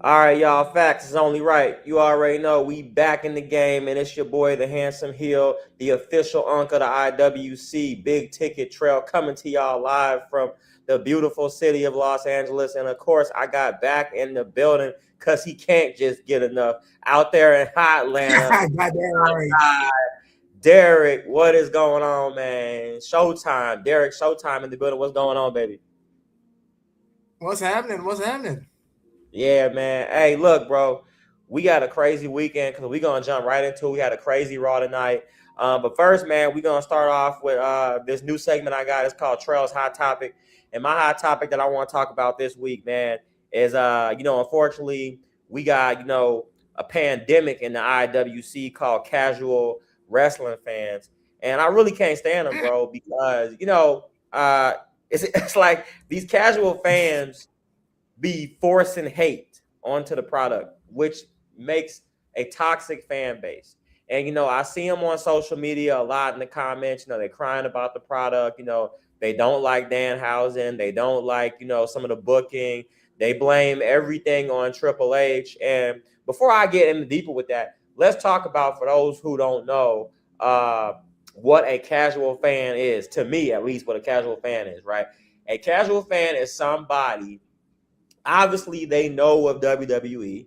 All right, y'all. Facts is only right. You already know we back in the game, and it's your boy, the handsome heel, the official uncle of the IWC, Big Ticket Trail, coming to y'all live from the beautiful city of Los Angeles. And of course, I got back in the building because he can't just get enough out there in hot Atlanta. Right. Derek, what is going on, man? Showtime, Derek. Showtime in the building. What's going on, baby? What's happening? Yeah, man. Hey, look, bro. We got a crazy weekend because we're gonna jump right into it. We had a crazy Raw tonight. But first, man, we're gonna start off with this new segment I got. It's called Trell's Hot Topic. And my hot topic that I want to talk about this week, man, is unfortunately, we got, a pandemic in the IWC called casual wrestling fans. And I really can't stand them, bro, because it's like these casual fans be forcing hate onto the product, which makes a toxic fan base. And I see them on social media a lot in the comments. They're crying about the product. They don't like Danhausen. They don't like some of the booking. They blame everything on Triple H. And before I get in deeper with that, let's talk about, for those who don't know, what a casual fan is. To me, at least, what a casual fan is. Right? A casual fan is somebody. Obviously, they know of WWE.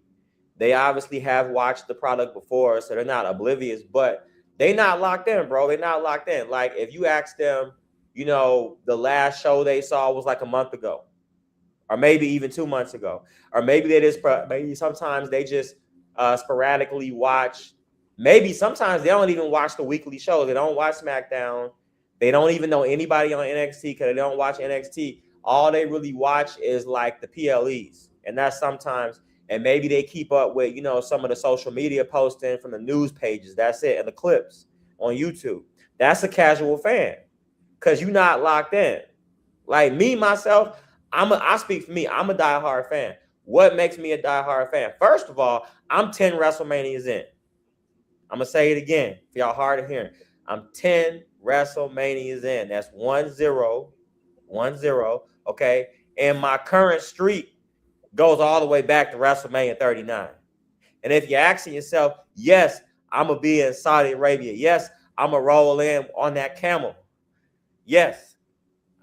They obviously have watched the product before, so they're not oblivious, but they not locked in, bro. They're not locked in. Like, if you ask them, the last show they saw was like a month ago, or maybe even 2 months ago, or maybe maybe sometimes they just sporadically watch. Maybe sometimes they don't even watch the weekly shows. They don't watch SmackDown. They don't even know anybody on NXT because they don't watch NXT. All they really watch is like the PLEs, and that's sometimes. And maybe they keep up with some of the social media posting from the news pages. That's it, and the clips on YouTube. That's a casual fan because you're not locked in. Like me myself, I speak for me. I'm a diehard fan. What makes me a diehard fan? First of all, I'm 10 WrestleManias in. I'm gonna say it again for y'all hard of hearing. I'm 10 WrestleManias in. That's 1-0. Okay, and my current streak goes all the way back to WrestleMania 39. And if you're asking yourself, yes, I'm gonna be in Saudi Arabia. Yes, I'm gonna roll in on that camel. Yes,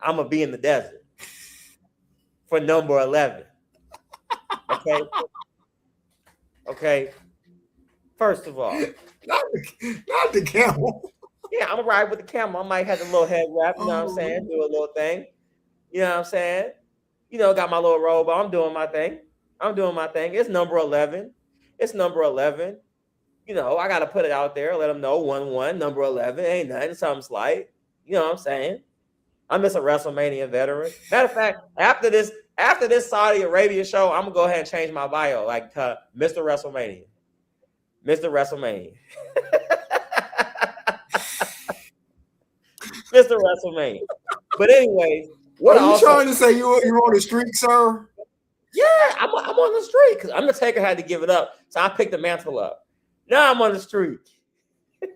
I'm gonna be in the desert for number 11. Okay. First of all, not the camel. Yeah, I'm gonna ride with the camel. I might have a little head wrap. You know what I'm saying? Do a little thing. You know what I'm saying? Got my little robe. I'm doing my thing. It's number 11. I got to put it out there. Let them know 1-1, number 11. Ain't nothing. Something slight. You know what I'm saying? I'm just a WrestleMania veteran. Matter of fact, after this Saudi Arabia show, I'm going to go ahead and change my bio like to Mr. WrestleMania. Mr. WrestleMania. Mr. WrestleMania. But anyways, what are you trying to say? You're on the streak, sir? Yeah, I'm on the streak because Undertaker had to give it up, so I picked the mantle up. Now I'm on the streak. You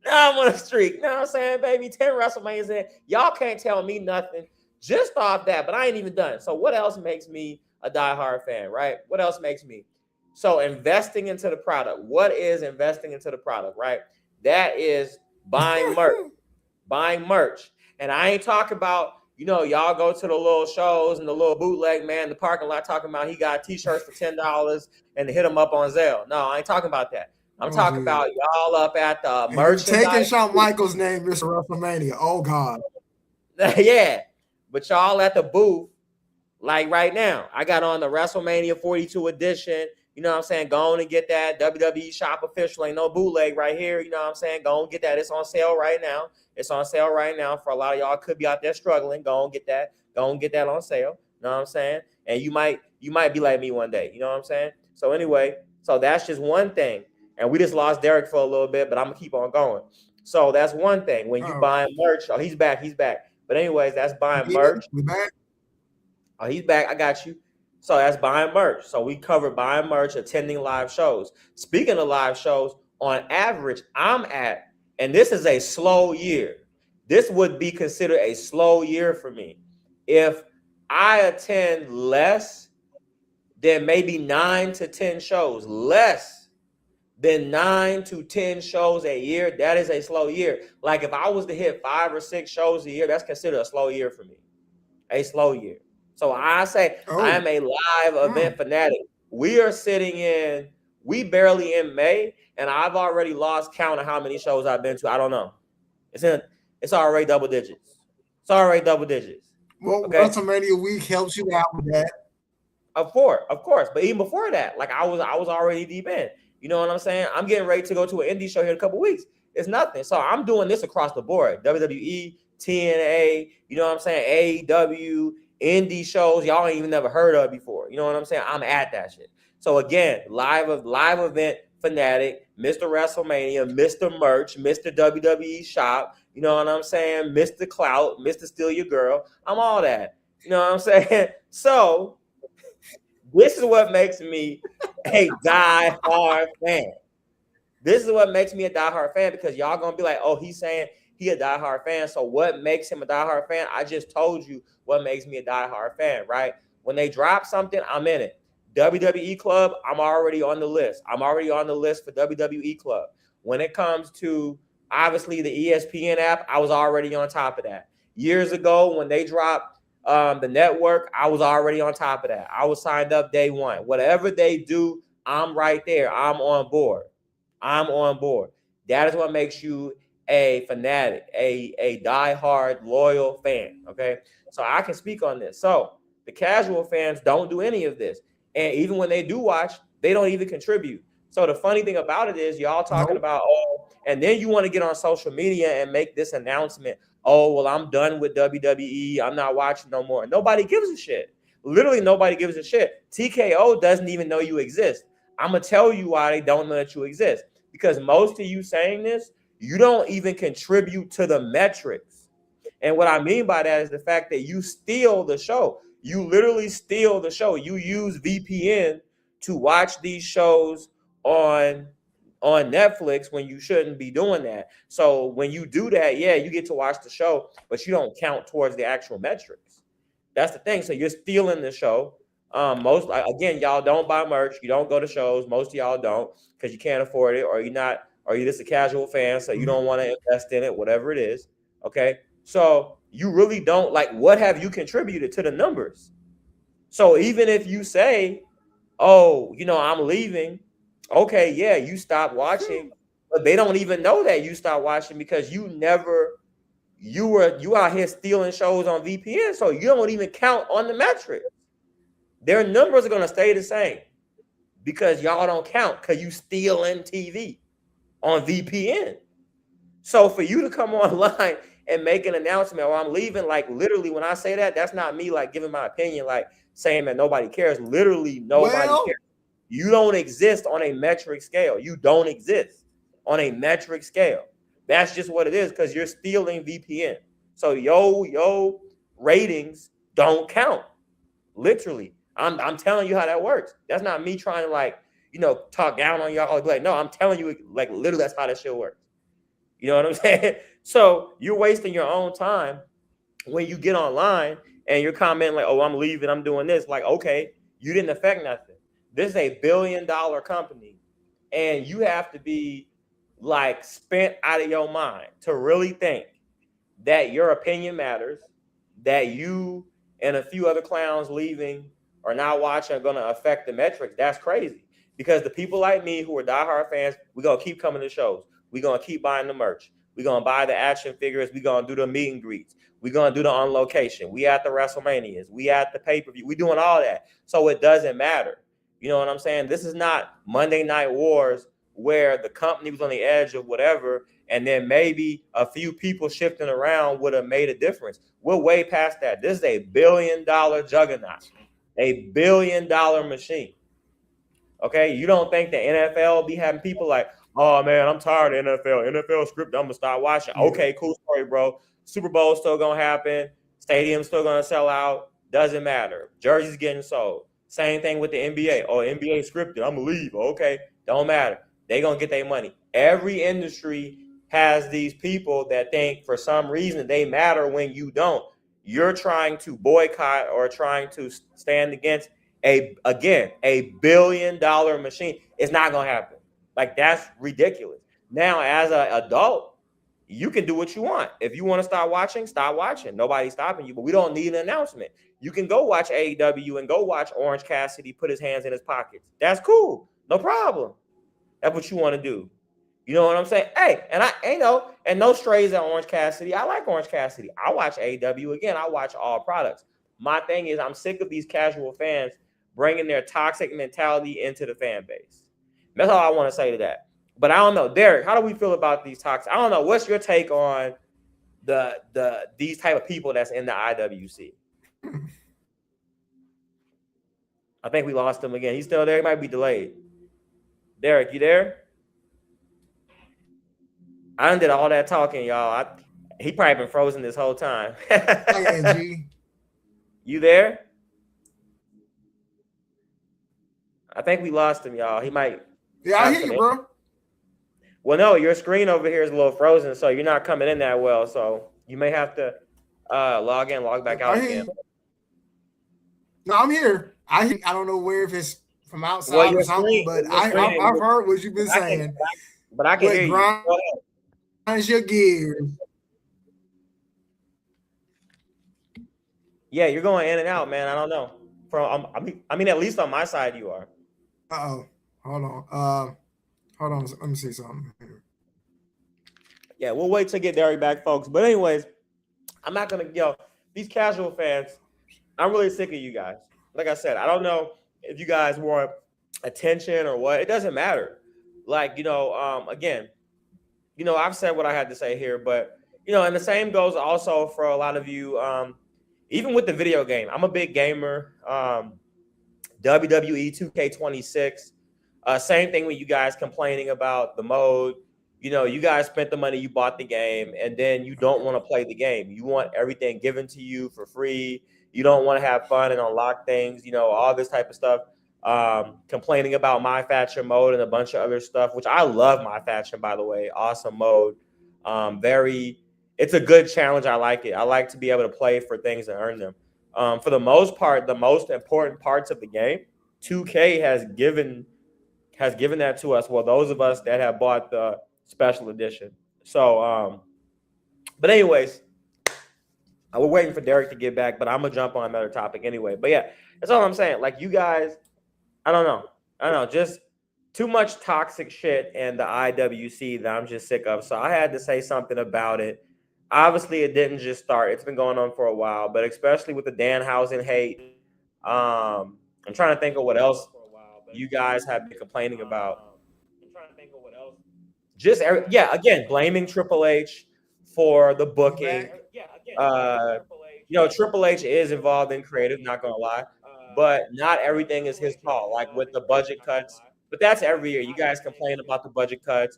know what I'm saying, baby? 10 WrestleManias in. Y'all can't tell me nothing just off that, but I ain't even done. So what else makes me a diehard fan, right? What else makes me? So investing into the product. What is investing into the product, right? That is buying merch. Buying merch. And I ain't talking about, y'all go to the little shows and the little bootleg man in the parking lot talking about he got t-shirts for $10 and to hit them up on Zelle. No, I ain't talking about that. I'm talking about y'all up at the merchandise. Taking Shawn Michaels' name, Mr. WrestleMania. Oh, God. Yeah. But y'all at the booth, like right now, I got on the WrestleMania 42 edition. You know what I'm saying? Go on and get that. WWE Shop Official. Ain't no bootleg right here. You know what I'm saying? Go on and get that. It's on sale right now. For a lot of y'all could be out there struggling. Go on get that. Go on get that on sale. You know what I'm saying? And you might be like me one day. You know what I'm saying? So anyway, so that's just one thing. And we just lost Derek for a little bit, but I'm gonna keep on going. So that's one thing. When you buying merch, he's back. But anyways, that's buying merch. We back? Oh, he's back. I got you. So that's buying merch. So we covered buying merch, attending live shows. Speaking of live shows, on average, I'm at, and this is a slow year. This would be considered a slow year for me if I attend less than maybe 9 to 10 shows. Less than 9 to 10 shows a year, that is a slow year. Like if I was to hit 5 or 6 shows a year, that's considered a slow year for me. A slow year. So I say I am a live event fanatic. We barely in May, and I've already lost count of how many shows I've been to. I don't know. It's already double digits. It's already double digits. Well, okay? WrestleMania week helps you out with that. Of course. But even before that, like I was already deep in. You know what I'm saying? I'm getting ready to go to an indie show here in a couple weeks. It's nothing. So I'm doing this across the board. WWE, TNA, you know what I'm saying? AEW, indie shows y'all ain't even never heard of before. You know what I'm saying? I'm at that shit. So again, live event fanatic, Mr. WrestleMania, Mr. Merch, Mr. WWE Shop, you know what I'm saying? Mr. Clout, Mr. Steal Your Girl. I'm all that. You know what I'm saying? So this is what makes me a die-hard fan. This is what makes me a die-hard fan, because y'all gonna be like, oh, he's saying he a die-hard fan. So what makes him a die-hard fan? I just told you what makes me a die-hard fan, right? When they drop something, I'm in it. WWE Club, I'm already on the list. I'm already on the list for WWE Club. When it comes to, obviously, the ESPN app, I was already on top of that. Years ago, when they dropped the network, I was already on top of that. I was signed up day one. Whatever they do, I'm right there. I'm on board. I'm on board. That is what makes you a fanatic, a diehard, loyal fan, okay? So I can speak on this. So the casual fans don't do any of this. And even when they do watch, they don't even contribute. So the funny thing about it is y'all talking about, oh, and then you want to get on social media and make this announcement, oh, well, I'm done with WWE. I'm not watching no more. Nobody gives a shit. Literally nobody gives a shit. TKO doesn't even know you exist. I'm going to tell you why they don't know that you exist. Because most of you saying this, you don't even contribute to the metrics. And what I mean by that is the fact that you steal the show. You literally steal the show. You use VPN to watch these shows on Netflix when you shouldn't be doing that. So when you do that, yeah, you get to watch the show, but you don't count towards the actual metrics. That's the thing. So you're stealing the show. Again, y'all don't buy merch. You don't go to shows. Most of y'all don't, because you can't afford it, or you're just a casual fan, so you don't want to invest in it, whatever it is. Okay. So you really don't, like, what have you contributed to the numbers? So even if you say, oh, I'm leaving, okay, yeah, you stop watching, but they don't even know that you stopped watching, because you out here stealing shows on VPN, so you don't even count on the metrics. Their numbers are going to stay the same because y'all don't count, because you stealing TV on VPN. So for you to come online and make an announcement, or I'm leaving, like, literally, when I say that, that's not me like giving my opinion, like saying that nobody cares. Literally nobody cares. You don't exist on a metric scale. You don't exist on a metric scale. That's just what it is, because you're stealing VPN. So yo ratings don't count. Literally. I'm telling you how that works. That's not me trying to talk down on y'all. Like, no, I'm telling you, like, literally, that's how that shit works. You know what I'm saying? So you're wasting your own time when you get online and you're commenting like, oh, I'm leaving, I'm doing this. Like, okay, you didn't affect nothing. This is a $1 billion company, and you have to be like spent out of your mind to really think that your opinion matters, that you and a few other clowns leaving or not watching are going to affect the metrics. That's crazy, because the people like me who are diehard fans, we're going to keep coming to shows. We're going to keep buying the merch. We're going to buy the action figures. We're going to do the meet and greets. We're going to do the on location. We at the WrestleManias. We at the pay-per-view. We're doing all that. So it doesn't matter. You know what I'm saying? This is not Monday Night Wars where the company was on the edge of whatever, and then maybe a few people shifting around would have made a difference. We're way past that. This is a $1 billion juggernaut, a $1 billion machine. Okay? You don't think the NFL be having people like, oh, man, I'm tired of NFL script, I'm going to start watching. Okay, cool story, bro. Super Bowl still going to happen. Stadium's still going to sell out. Doesn't matter. Jerseys getting sold. Same thing with the NBA. Oh, NBA scripted, I'm going to leave. Okay, don't matter. They're going to get their money. Every industry has these people that think for some reason they matter when you don't. You're trying to boycott or trying to stand against a billion-dollar machine. It's not gonna happen. Like that's ridiculous. Now, as an adult, you can do what you want. If you want to start watching, stop watching. Nobody's stopping you, but we don't need an announcement. You can go watch AEW and go watch Orange Cassidy put his hands in his pockets. That's cool. No problem. That's what you want to do. You know what I'm saying? Hey, and and no strays at Orange Cassidy. I like Orange Cassidy. I watch AEW again. I watch all products. My thing is, I'm sick of these casual fans bringing their toxic mentality into the fan base. That's all I want to say to that. But I don't know, Derek. How do we feel about these toxic? I don't know. What's your take on these type of people that's in the IWC? I think we lost him again. He's still there. He might be delayed. Derek, you there? I done did all that talking, y'all. He probably been frozen this whole time. You there? I think we lost him, y'all. He might. Yeah, I hear you, bro. Well, no, your screen over here is a little frozen, so you're not coming in that well. So you may have to log back out again. No, I'm here. I don't know where, if it's from outside or something, but I've heard what you've been saying. But I can hear you. Grinds your gears. Yeah, you're going in and out, man. I don't know. I mean, at least on my side, you are. Uh-oh. Hold on. Let me see something. Yeah, we'll wait to get Derek back, folks. But anyways, I'm not going to, these casual fans, I'm really sick of you guys. Like I said, I don't know if you guys want attention or what. It doesn't matter. Like, again, I've said what I had to say here, but, and the same goes also for a lot of you, even with the video game. I'm a big gamer. WWE 2K26. Same thing with you guys complaining about the mode. You guys spent the money, you bought the game, and then you don't want to play the game. You want everything given to you for free. You don't want to have fun and unlock things, all this type of stuff. Complaining about My Faction mode and a bunch of other stuff, which I love My Faction, by the way. Awesome mode. It's a good challenge. I like it. I like to be able to play for things and earn them. For the most part, the most important parts of the game, 2K has given that to us. Well, those of us that have bought the special edition. So, but anyways, I was waiting for Derek to get back, but I'm gonna jump on another topic anyway. But yeah, that's all I'm saying. Like, you guys, I don't know, just too much toxic shit in the IWC that I'm just sick of. So I had to say something about it. Obviously, it didn't just start. It's been going on for a while, but especially with the Danhausen hate. I'm trying to think of what else you guys have been complaining about. Again, blaming Triple H for the booking. Triple H is involved in creative, not gonna lie, but not everything is his call. Like with the budget cuts, but that's every year. You guys complain about the budget cuts,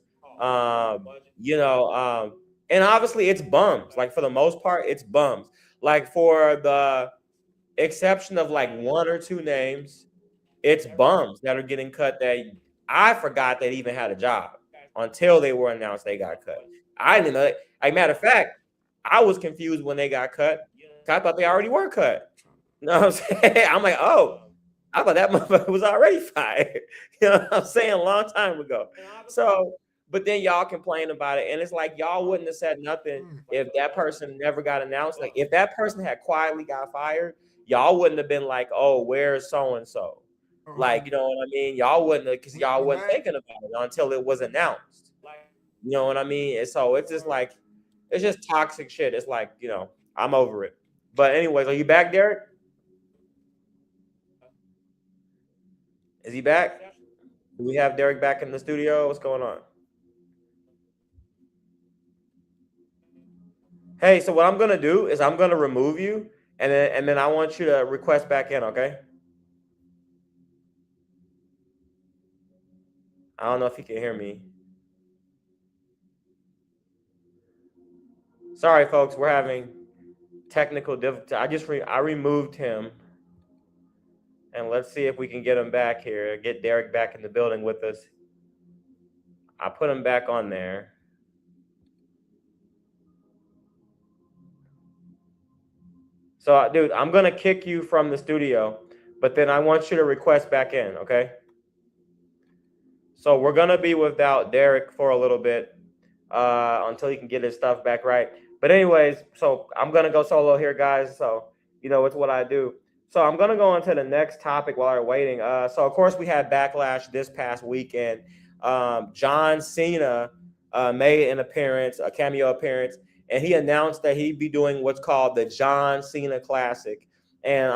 and obviously it's bums. Like for the most part, it's bums. Like for the exception of like one or two names, it's bums that are getting cut that I forgot they even had a job until they were announced they got cut. I didn't know. Like, matter of fact, I was confused when they got cut. I thought they already were cut. You know what I'm saying? I'm like, oh, I thought that motherfucker was already fired. You know what I'm saying? A long time ago. So, but then y'all complain about it. And it's like, y'all wouldn't have said nothing if that person never got announced. Like, if that person had quietly got fired, y'all wouldn't have been like, oh, where's so-and-so? Like, you know what I mean? Y'all wouldn't have, because y'all wasn't thinking about it until it was announced. You know what I mean? And so it's just like, it's just toxic shit. It's like, I'm over it. But anyways, are you back, Derek? Is he back? Do we have Derek back in the studio? What's going on? Hey, so what I'm gonna do is I'm gonna remove you, and then I want you to request back in, okay? I don't know if you can hear me. Sorry, folks, we're having technical difficulty. I removed him, and let's see if we can get him back here. Get Derek back in the building with us. I put him back on there. So, dude, I'm gonna kick you from the studio, but then I want you to request back in, okay? So we're gonna be without Derek for a little bit until he can get his stuff back right. But anyways, so I'm gonna go solo here, guys. So it's what I do. So I'm gonna go on to the next topic while we're waiting. So of course we had Backlash this past weekend. John Cena made an appearance, a cameo appearance, and he announced that he'd be doing what's called the John Cena Classic. And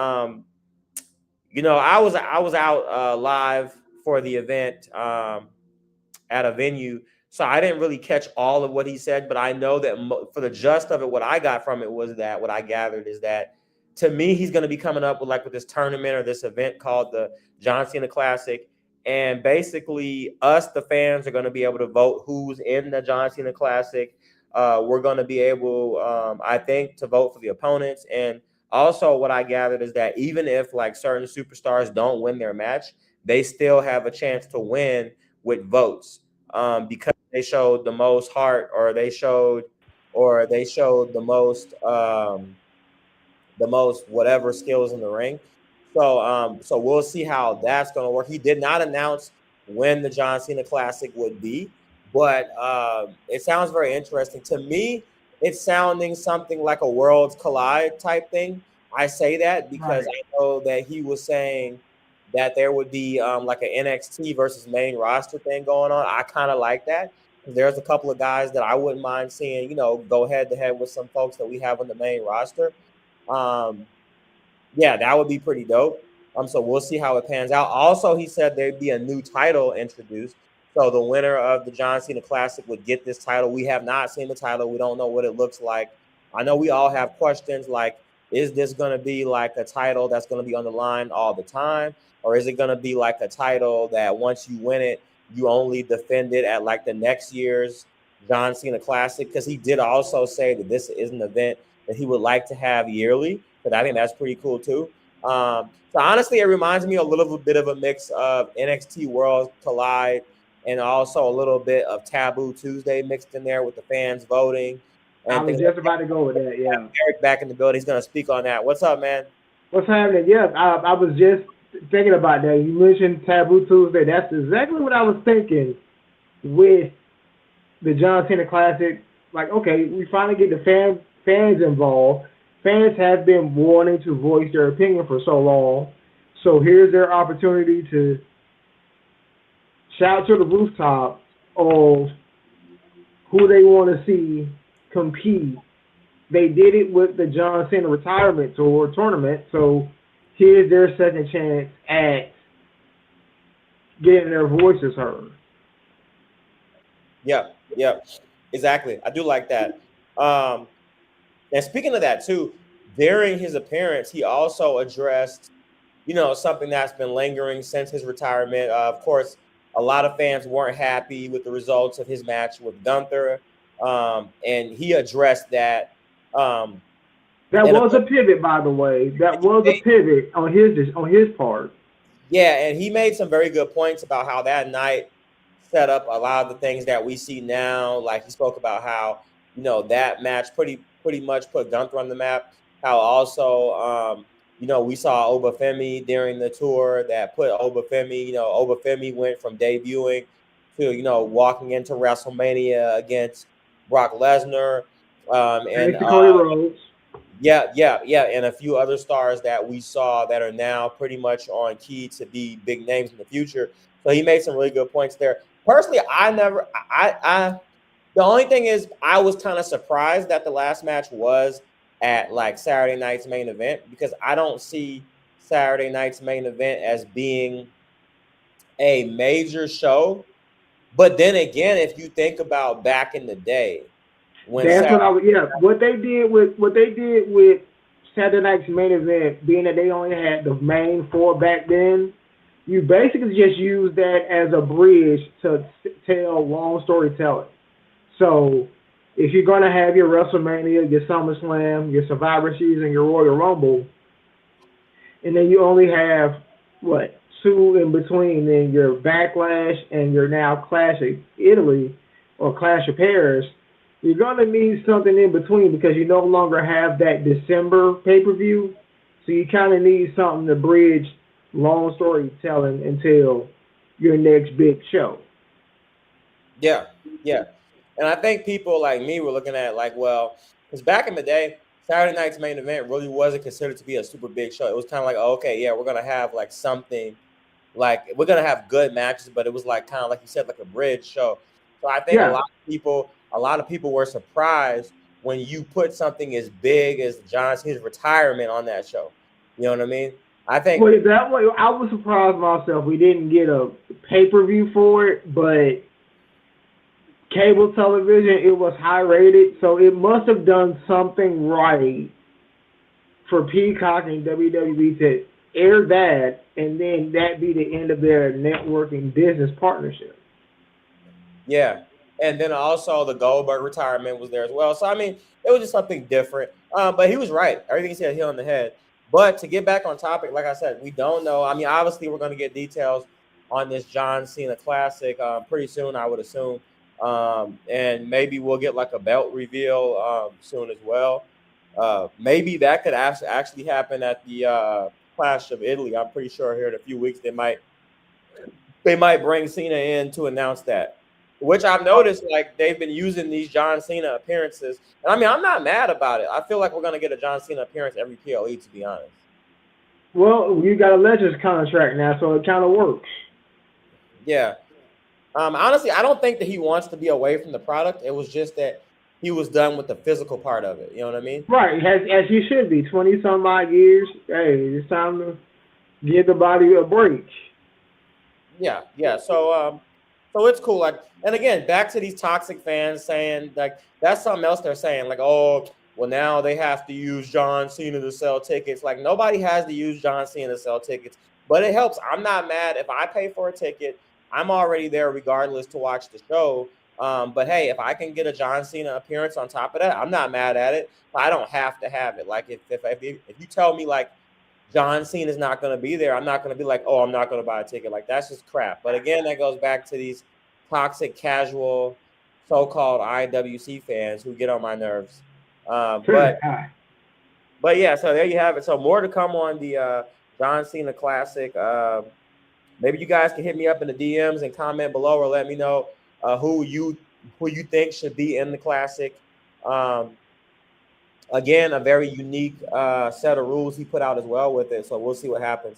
I was out live for the event at a venue, so I didn't really catch all of what he said, but I know that for the gist of it, what I got from it was that what I gathered is that to me, he's going to be coming up with this tournament or this event called the John Cena Classic. And basically us, the fans, are going to be able to vote who's in the John Cena Classic. We're going to be able, I think, to vote for the opponents. And also what I gathered is that even if certain superstars don't win their match, they still have a chance to win with votes because they showed the most heart, or they showed the most whatever skills in the ring. So we'll see how that's going to work. He did not announce when the John Cena Classic would be, but it sounds very interesting to me. It's sounding something like a Worlds Collide type thing. I say that because I know that he was saying that there would be like an NXT versus main roster thing going on. I kind of like that. There's a couple of guys that I wouldn't mind seeing, go head to head with some folks that we have on the main roster. Yeah, that would be pretty dope. So we'll see how it pans out. Also, he said there'd be a new title introduced. So the winner of the John Cena Classic would get this title. We have not seen the title. We don't know what it looks like. I know we all have questions like, is this going to be like a title that's going to be on the line all the time? Or is it going to be like a title that once you win it, you only defend it at the next year's John Cena Classic? Because he did also say that this is an event that he would like to have yearly. But I think that's pretty cool too. So honestly, it reminds me a little bit of a mix of NXT Worlds Collide and also a little bit of Taboo Tuesday mixed in there with the fans voting. I was just about to go with that, yeah. Eric back in the building. He's going to speak on that. What's up, man? What's happening? Yeah, I was just thinking about that. You mentioned Taboo Tuesday. That's exactly what I was thinking with the John Cena Classic. Okay, we finally get the fans involved. Fans have been wanting to voice their opinion for so long. So here's their opportunity to shout to the rooftop of who they want to see compete. They did it with the John Cena Retirement Tour tournament. So here's their second chance at getting their voices heard. Yeah, exactly. I do like that. And speaking of that too, during his appearance, he also addressed, something that's been lingering since his retirement. Of course, a lot of fans weren't happy with the results of his match with Gunther, and he addressed that. That was a pivot, by the way. That was a pivot on his part. Yeah, and he made some very good points about how that night set up a lot of the things that we see now. Like he spoke about how that match pretty much put Gunther on the map. How also we saw Obafemi during the tour that put Obafemi. Obafemi went from debuting to walking into WrestleMania against Brock Lesnar, and Cody Rhodes. Yeah, and a few other stars that we saw that are now pretty much on key to be big names in the future. So he made some really good points there. Personally, the only thing is I was kind of surprised that the last match was at Saturday night's main event, because I don't see Saturday night's main event as being a major show. But then again, if you think about back in the day, what they did with Saturday night's main event, being that they only had the main four back then, you basically just use that as a bridge to tell long storytelling. So if you're going to have your WrestleMania, your SummerSlam, your Survivor Series, and your Royal Rumble, and then you only have, two in between, then your Backlash and your now Clash of Italy or Clash of Paris, you're going to need something in between because you no longer have that December pay-per-view. So you kind of need something to bridge long storytelling until your next big show. Yeah, yeah. And I think people like me were looking at it like, well, because back in the day, Saturday night's main event really wasn't considered to be a super big show. It was kind of like, oh, okay, yeah, we're gonna have like something, like we're gonna have good matches, but it was like kind of like you said, like a bridge show. So I think a lot of people were surprised when you put something as big as John Cena's retirement on that show. You know what I mean? I think. Well, that way, I was surprised myself. We didn't get a pay-per-view for it, but cable television, it was high rated, so it must have done something right for Peacock and WWE to air that, and then that be the end of their networking business partnership. Yeah. And then also the Goldberg retirement was there as well. So, I mean, it was just something different. But he was right. Everything he said hit on the head. But to get back on topic, like I said, we don't know. I mean, obviously, we're going to get details on this John Cena Classic pretty soon, I would assume. And maybe we'll get like a belt reveal soon as well. Maybe that could actually happen at the Clash of Italy. I'm pretty sure here in a few weeks they might bring Cena in to announce that. Which I've noticed, like they've been using these John Cena appearances, and I mean I'm not mad about it. I feel like we're gonna get a John Cena appearance every PLE, to be honest. Well, you got a Legends contract now, so it kind of works. Yeah. Honestly, I don't think that he wants to be away from the product. It was just that he was done with the physical part of it. You know what I mean? Right, as he should be. 20-some odd years. Hey, it's time to give the body a break. Yeah. So it's cool. Like, and again, back to these toxic fans saying like that's something else they're saying. Like, oh, well, now they have to use John Cena to sell tickets. Like, nobody has to use John Cena to sell tickets, but it helps. I'm not mad if I pay for a ticket. I'm already there regardless to watch the show. But hey, if I can get a John Cena appearance on top of that, I'm not mad at it. I don't have to have it. Like, if you tell me like John Cena is not going to be there, I'm not going to be like, oh, I'm not going to buy a ticket. Like, that's just crap. But again, that goes back to these toxic, casual, so-called IWC fans who get on my nerves. But yeah, so there you have it. So more to come on the John Cena Classic. Maybe you guys can hit me up in the DMs and comment below, or let me know who you think should be in the Classic. Again, a very unique set of rules he put out as well with it. So we'll see what happens.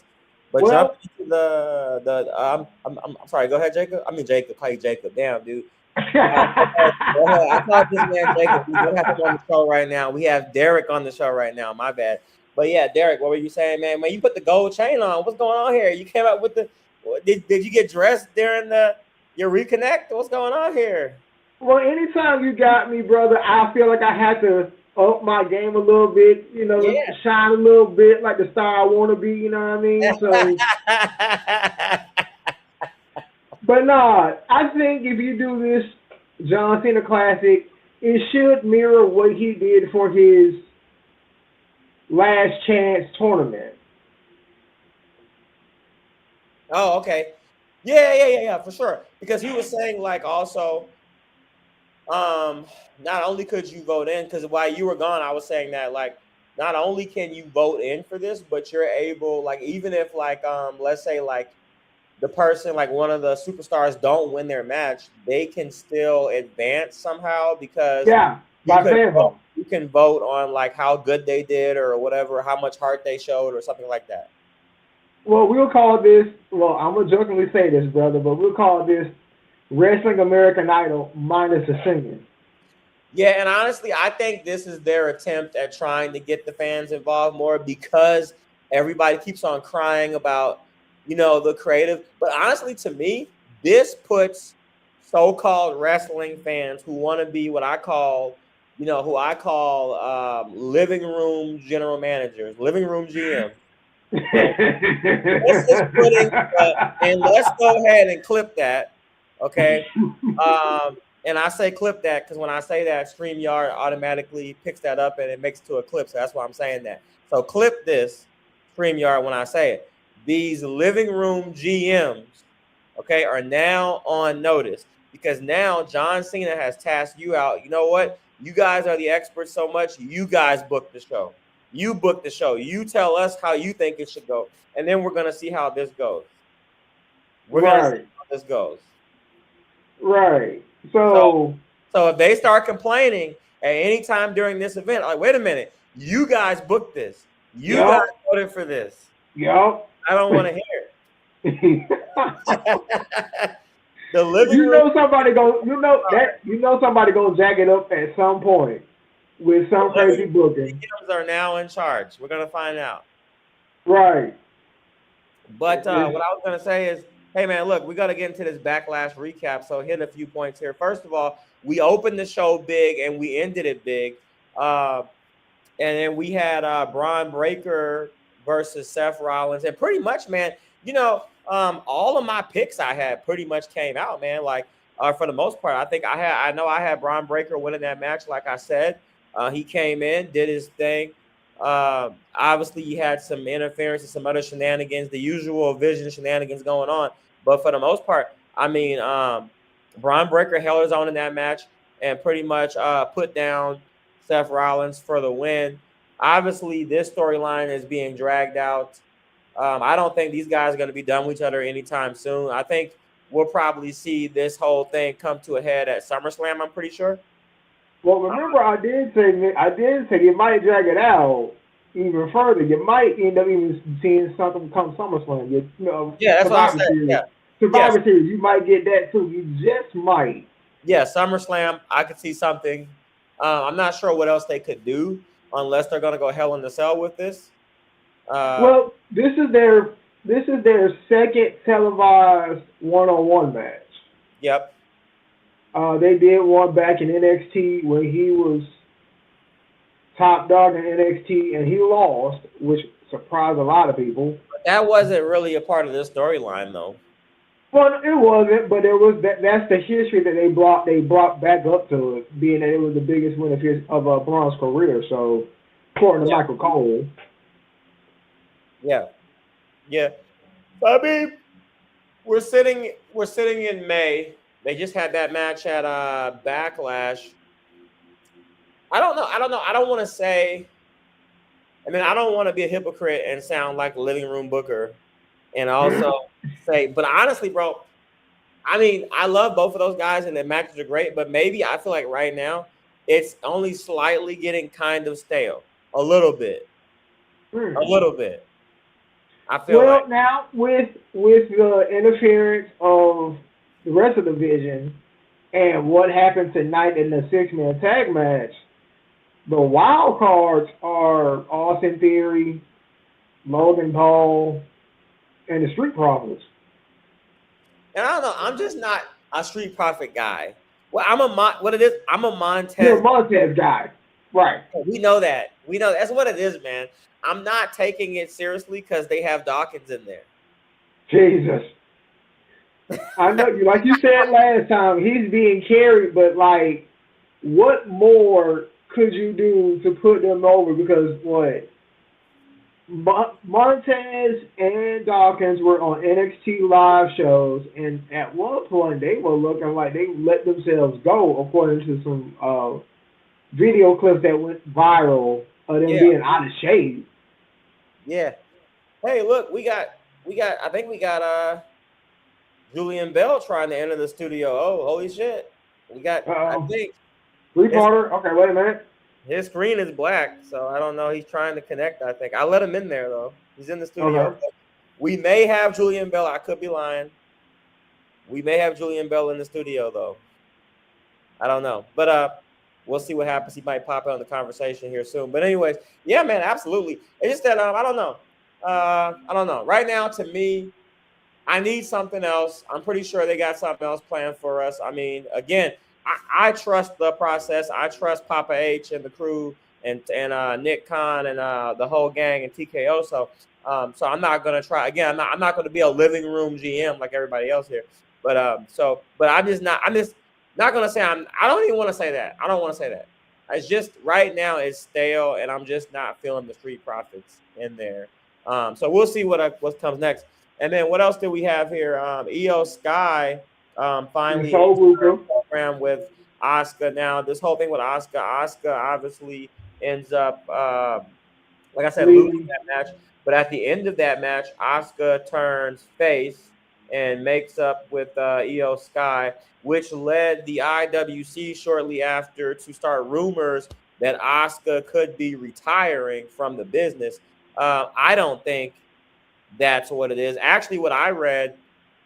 But jump into I'm sorry. Go ahead, Jacob. I mean Jacob. Call you Jacob. Damn, dude. Go ahead. I thought this man Jacob. We don't have him on the show right now. We have Derek on the show right now. My bad. But yeah, Derek, what were you saying, man? Man, you put the gold chain on. What's going on here? You came up with the. Did you get dressed during your reconnect? What's going on here? Well, anytime you got me, brother, I feel like I had to up my game a little bit, shine a little bit like the star I want to be, you know what I mean? So, but nah, I think if you do this John Cena Classic, it should mirror what he did for his last chance tournament. Oh, okay. Yeah, for sure. Because he was saying like also, not only could you vote in, because while you were gone, I was saying that like not only can you vote in for this, but you're able, like, even if like let's say like the person, like one of the superstars don't win their match, they can still advance somehow because you can vote on like how good they did or whatever, how much heart they showed or something like that. Well, we'll call this, I'm going to jokingly say this, brother, but we'll call this Wrestling American Idol minus the singing. Yeah, and honestly, I think this is their attempt at trying to get the fans involved more because everybody keeps on crying about, the creative. But honestly, to me, this puts so-called wrestling fans who want to be what I call, living room general managers, living room GM. Let's just put in, and let's go ahead and clip that, okay? And I say clip that because when I say that, StreamYard automatically picks that up and it makes it to a clip. So that's why I'm saying that. So clip this, StreamYard, when I say it. These living room GMs, okay, are now on notice because now John Cena has tasked you out. You know what? You guys are the experts so much. You guys book the show. You book the show. You tell us how you think it should go, and then we're gonna see how this goes. We're gonna see how this goes. Right. So if they start complaining at any time during this event, like, wait a minute, you guys booked this. You guys voted for this. Yep. I don't want to hear it. The living room. Somebody gonna jack it up at some point with some crazy booking. The are now in charge. We're gonna find out. Right. But what I was gonna say is, hey man, look, we gotta get into this Backlash recap. So hit a few points here. First of all, we opened the show big and we ended it big. And then we had Braun Breaker versus Seth Rollins, and pretty much, man, all of my picks I had pretty much came out, man. Like for the most part, I know I had Braun Breaker winning that match. Like I said, he came in, did his thing. Obviously, you had some interference and some other shenanigans, the usual Vision shenanigans going on. But for the most part, I mean, Braun Breaker held his own in that match and pretty much put down Seth Rollins for the win. Obviously, this storyline is being dragged out. I don't think these guys are going to be done with each other anytime soon. I think we'll probably see this whole thing come to a head at SummerSlam, I'm pretty sure. Well, remember, I did say you might drag it out even further. You might end up even seeing something come SummerSlam. Yeah, that's what I said. Yeah. Survivor Series, you might get that too. You just might. Yeah, SummerSlam, I could see something. I'm not sure what else they could do unless they're going to go Hell in the Cell with this. Well, this is their second televised one-on-one match. Yep. They did one back in NXT when he was top dog in NXT and he lost, which surprised a lot of people. But that wasn't really a part of this storyline, though. Well, it wasn't, but there was that's the history that they brought back up to it, being that it was the biggest win of Braun's career. So, according to Michael Cole. Yeah. I mean, we're sitting in May. They just had that match at Backlash. I don't know. I don't want to say. I mean, I don't want to be a hypocrite and sound like a living room booker, and also say. But honestly, bro, I mean, I love both of those guys, and their matches are great. But maybe I feel like right now it's only slightly getting kind of stale, a little bit, a little bit. I feel well like. Now with the interference of the rest of the division and what happened tonight in the 6-man tag match, the wild cards are Austin Theory, Logan Paul, and the Street Profits. And I don't know. I'm just not a Street Profit guy. Well, I'm a Montez. You're a Montez guy, right? We know that. That's what it is, man. I'm not taking it seriously because they have Dawkins in there. Jesus. I know you, like you said last time, he's being carried, but like, what more could you do to put them over? Because what? Montez and Dawkins were on NXT live shows, and at one point they were looking like they let themselves go, according to some video clips that went viral of them being out of shape. Yeah. Hey, look, we got. I think we got Julian Bell trying to enter the studio. Oh, holy shit! We got. I think. Three-parter. Okay, wait a minute. His screen is black, so I don't know. He's trying to connect, I think. I let him in there, though. He's in the studio. Okay. We may have Julian Bell. I could be lying. We may have Julian Bell in the studio, though. I don't know. But we'll see what happens. He might pop out in the conversation here soon. But anyways, yeah, man, absolutely. It's just that I don't know. I don't know. Right now, to me, I need something else. I'm pretty sure they got something else planned for us. I mean, again, I trust the process. I trust Papa H and the crew and Nick Khan and the whole gang and TKO. So I'm not gonna try again. I'm not gonna be a living room GM like everybody else here. But I'm just not gonna say I don't even want to say that. I don't want to say that. It's just right now it's stale, and I'm just not feeling the Street Profits in there. So we'll see what comes next. And then what else do we have here? Io Sky finally program with Asuka. Now this whole thing with Asuka obviously ends up like I said, losing that match. But at the end of that match, Asuka turns face and makes up with Io Sky, which led the IWC shortly after to start rumors that Asuka could be retiring from the business. I don't think that's what it is. Actually, what I read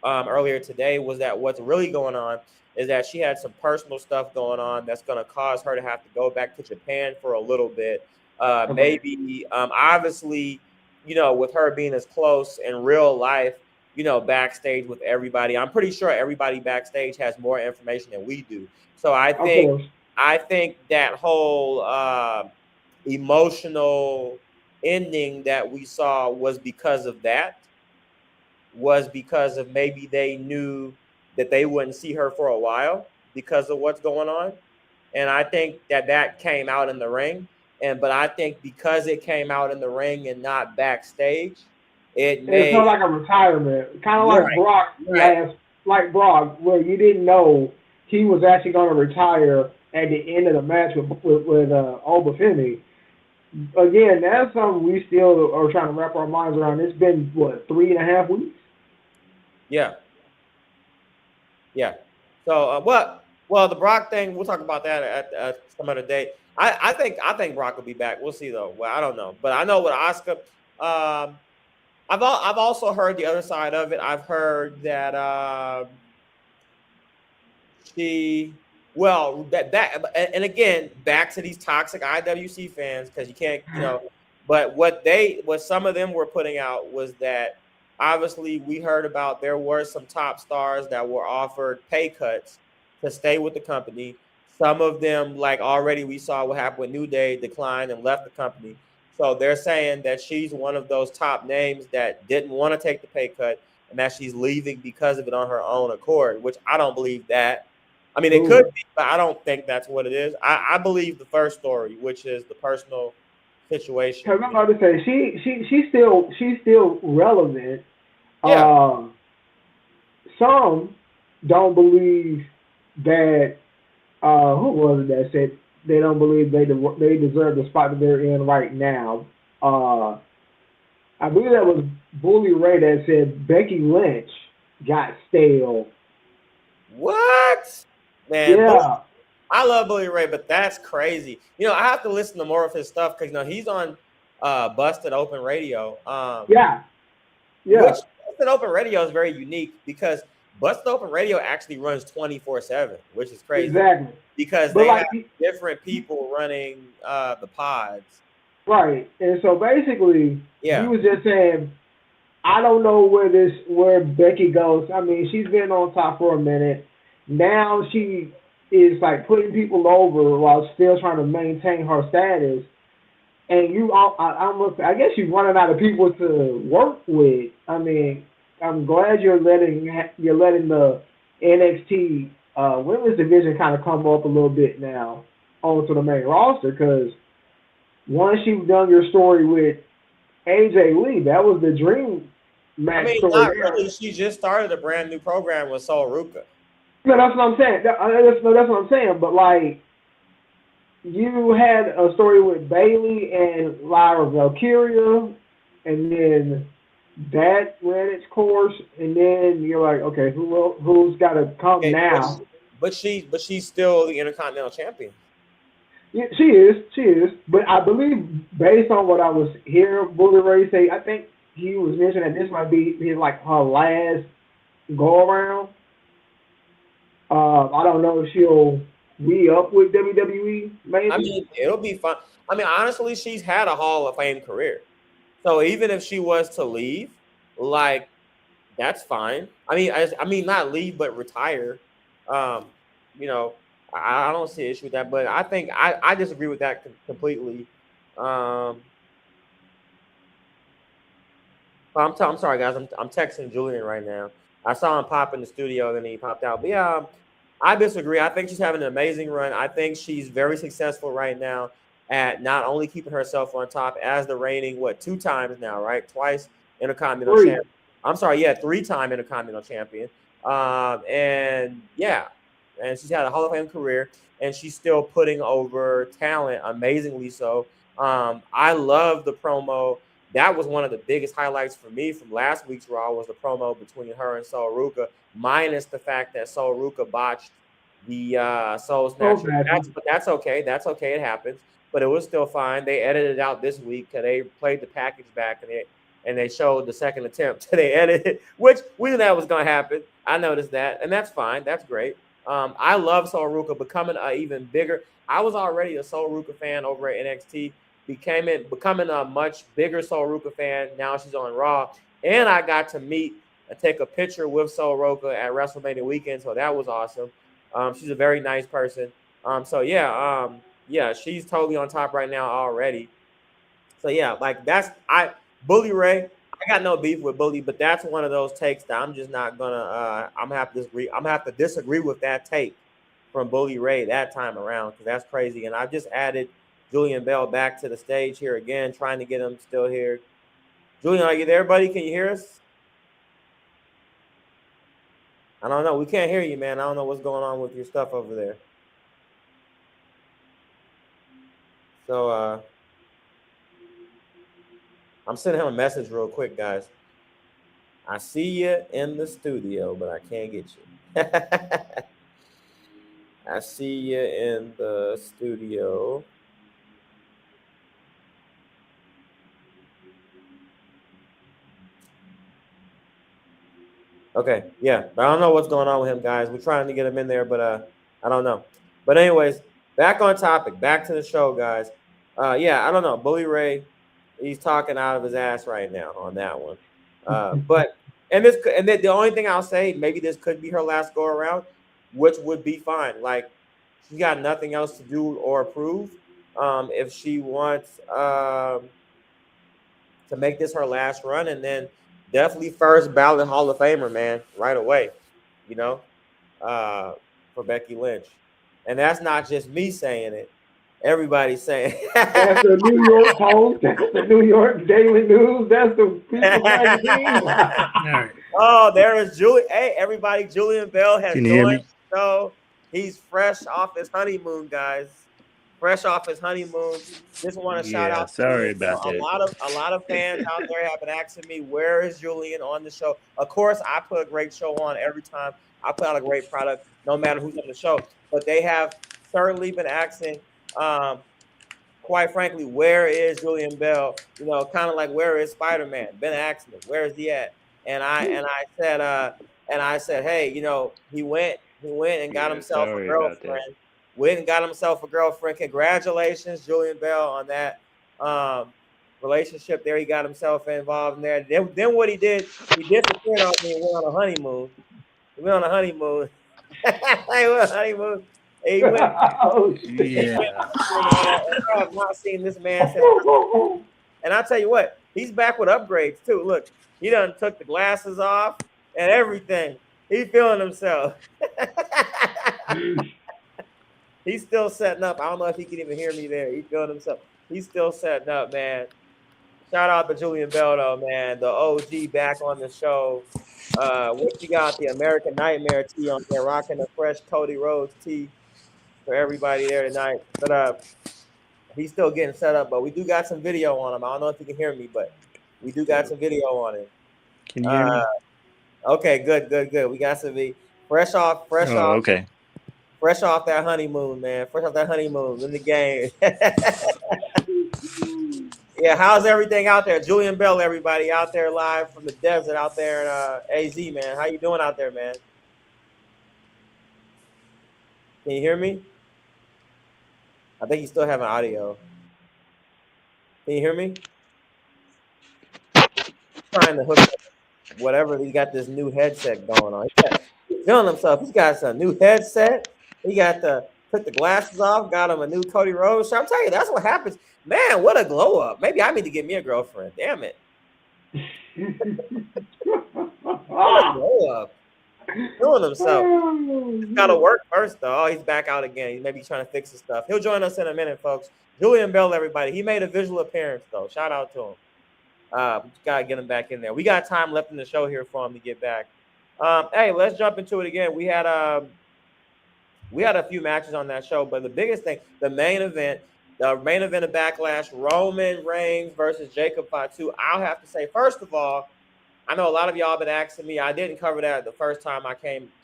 earlier today was that what's really going on is that she had some personal stuff going on that's going to cause her to have to go back to Japan for a little bit. Maybe, obviously, with her being as close in real life, backstage with everybody, I'm pretty sure everybody backstage has more information than we do. So I think that whole emotional ending that we saw was because of maybe they knew that they wouldn't see her for a while because of what's going on. And I think that came out in the ring. But I think because it came out in the ring and not backstage, it's kind of like a retirement, kind of like Brock like Brock, where you didn't know he was actually going to retire at the end of the match with Obafemi. Again, that's something we still are trying to wrap our minds around. It's been, 3.5 weeks? Yeah. So, well, the Brock thing, we'll talk about that at some other day. I think Brock will be back. We'll see, though. Well, I don't know. But I know with Asuka, I've also heard the other side of it. I've heard that and again, back to these toxic IWC fans, because you can't, but what some of them were putting out was that obviously we heard about there were some top stars that were offered pay cuts to stay with the company. Some of them, like already we saw what happened with New Day, declined and left the company. So they're saying that she's one of those top names that didn't want to take the pay cut and that she's leaving because of it on her own accord, which I don't believe that. I mean, it could be, but I don't think that's what it is. I believe the first story, which is the personal situation. Because I'm about to say she's still relevant. Yeah. Some don't believe that. Who was it that said they don't believe they deserve the spot that they're in right now? I believe that was Bully Ray that said Becky Lynch got stale. What? Man, yeah. I love Bully Ray, but that's crazy. I have to listen to more of his stuff because he's on Busted Open Radio. Yeah. Which Busted Open Radio is very unique because Busted Open Radio actually runs 24/7, which is crazy. Exactly. Because they have different people running the pods. Right. And so basically, he Yeah. was just saying, I don't know where Becky goes. I mean, she's been on top for a minute. Now she is like putting people over while still trying to maintain her status. And I guess you're running out of people to work with. I mean, I'm glad you're letting the NXT women's division kind of come up a little bit now onto the main roster, because once you've done your story with AJ Lee, that was the dream match story. Not really. She just started a brand new program with Sol Ruka. No, that's what I'm saying. That's what I'm saying. But like, you had a story with Bayley and Lyra Valkyria, and then that ran its course, and then you're like, okay, who's got to come now? But she's still the Intercontinental Champion. Yeah, she is. But I believe, based on what I was hearing Bully Ray say, I think he was mentioning that this might be her last go around. I don't know if she'll re-up with WWE, maybe. I mean, it'll be fun. I mean, honestly, she's had a Hall of Fame career. So even if she was to leave, like, that's fine. I mean, not leave, but retire. I don't see an issue with that. But I think I disagree with that completely. I'm sorry, guys. I'm texting Julian right now. I saw him pop in the studio, then he popped out. But yeah, I disagree. I think she's having an amazing run. I think she's very successful right now at not only keeping herself on top as the reigning, 2 times now, right? Twice Intercontinental champion. I'm sorry, 3-time Intercontinental champion. And she's had a Hall of Fame career, and she's still putting over talent, amazingly so. I love the promo. That was one of the biggest highlights for me from last week's Raw was the promo between her and Sol Ruka, minus the fact that Sol Ruka botched the Soul Snatcher. But that's okay. That's okay. It happens. But it was still fine. They edited it out this week because they played the package back and they showed the second attempt. They edited, which we knew that was going to happen. I noticed that, and that's fine. That's great. I love Sol Ruka becoming even bigger. I was already a Sol Ruka fan over at NXT. Becoming a much bigger Sol Ruka fan. Now she's on Raw, and I got to meet and take a picture with Sol Ruka at WrestleMania weekend, so that was awesome. She's a very nice person. She's totally on top right now already. So yeah, like Bully Ray. I got no beef with Bully, but that's one of those takes that I'm just not gonna. I'm gonna have to disagree with that take from Bully Ray that time around because that's crazy. And I just added Julian Bell back to the stage here again, trying to get him still here. Julian, are you there, buddy? Can you hear us? I don't know. We can't hear you, man. I don't know what's going on with your stuff over there. So I'm sending him a message real quick, guys. I see you in the studio, but I can't get you. I see you in the studio. Okay, yeah. I don't know what's going on with him, guys. We're trying to get him in there, but I don't know. But anyways, back on topic. Back to the show, guys. I don't know. Bully Ray, he's talking out of his ass right now on that one. The only thing I'll say, maybe this could be her last go around, which would be fine. Like, she's got nothing else to do or prove. If she wants to make this her last run, and then definitely first ballot Hall of Famer, man, right away, for Becky Lynch. And that's not just me saying it. Everybody's saying that's the New York Post, that's the New York Daily News, that's the People Magazine. Oh, there is Julian. Hey, everybody, Julian Bell has joined the show. He's fresh off his honeymoon, guys. Fresh off his honeymoon. Just want to shout out. Sorry about that. A lot of fans out there have been asking me, where is Julian on the show? Of course, I put a great show on every time. I put out a great product, no matter who's on the show. But they have certainly been asking, quite frankly, where is Julian Bell? Kind of like, where is Spider-Man? Been asking me, where is he at? And I said, hey, he went and got himself a girlfriend. Went and got himself a girlfriend. Congratulations, Julian Bell, on that relationship there. He got himself involved in there. Then what he did, he disappeared on me and went on a honeymoon. He went on a honeymoon. He went. I have not seen this man since. And I'll tell you what, he's back with upgrades too. Look, he done took the glasses off and everything. He's feeling himself. He's still setting up. I don't know if he can even hear me there. He's feeling himself. He's still setting up, man. Shout out to Julian Bell, though, man. The OG back on the show. What you got? The American Nightmare tee on there, rocking the fresh Cody Rhodes tee for everybody there tonight. But he's still getting set up. But we do got some video on him. I don't know if you can hear me, but we do got some video on him. Can you hear me? Okay, good. We got some video. Fresh off. Okay. Fresh off that honeymoon, man. Fresh off that honeymoon in the game. Yeah, how's everything out there? Julian Bell, everybody out there live from the desert out there in AZ, man. How you doing out there, man? Can you hear me? I think you still have an audio. Can you hear me? Trying to hook up whatever. He got this new headset going on. He's feeling himself. He's got some new headset. He took the glasses off, got him a new Cody Rhodes shirt. I'm telling you, that's what happens. Man, what a glow up. Maybe I need to get me a girlfriend. Damn it. What a glow up. Doing himself. He's got to work first, though. Oh, he's back out again. He may be trying to fix his stuff. He'll join us in a minute, folks. Julian Bell, everybody. He made a visual appearance, though. Shout out to him. Got to get him back in there. We got time left in the show here for him to get back. Hey, let's jump into it again. We had a few matches on that show, but the biggest thing, the main event, the main event of Backlash, Roman Reigns versus Jacob Fatu. I'll have to say, first of all, I know a lot of y'all been asking me. I didn't cover that the first time I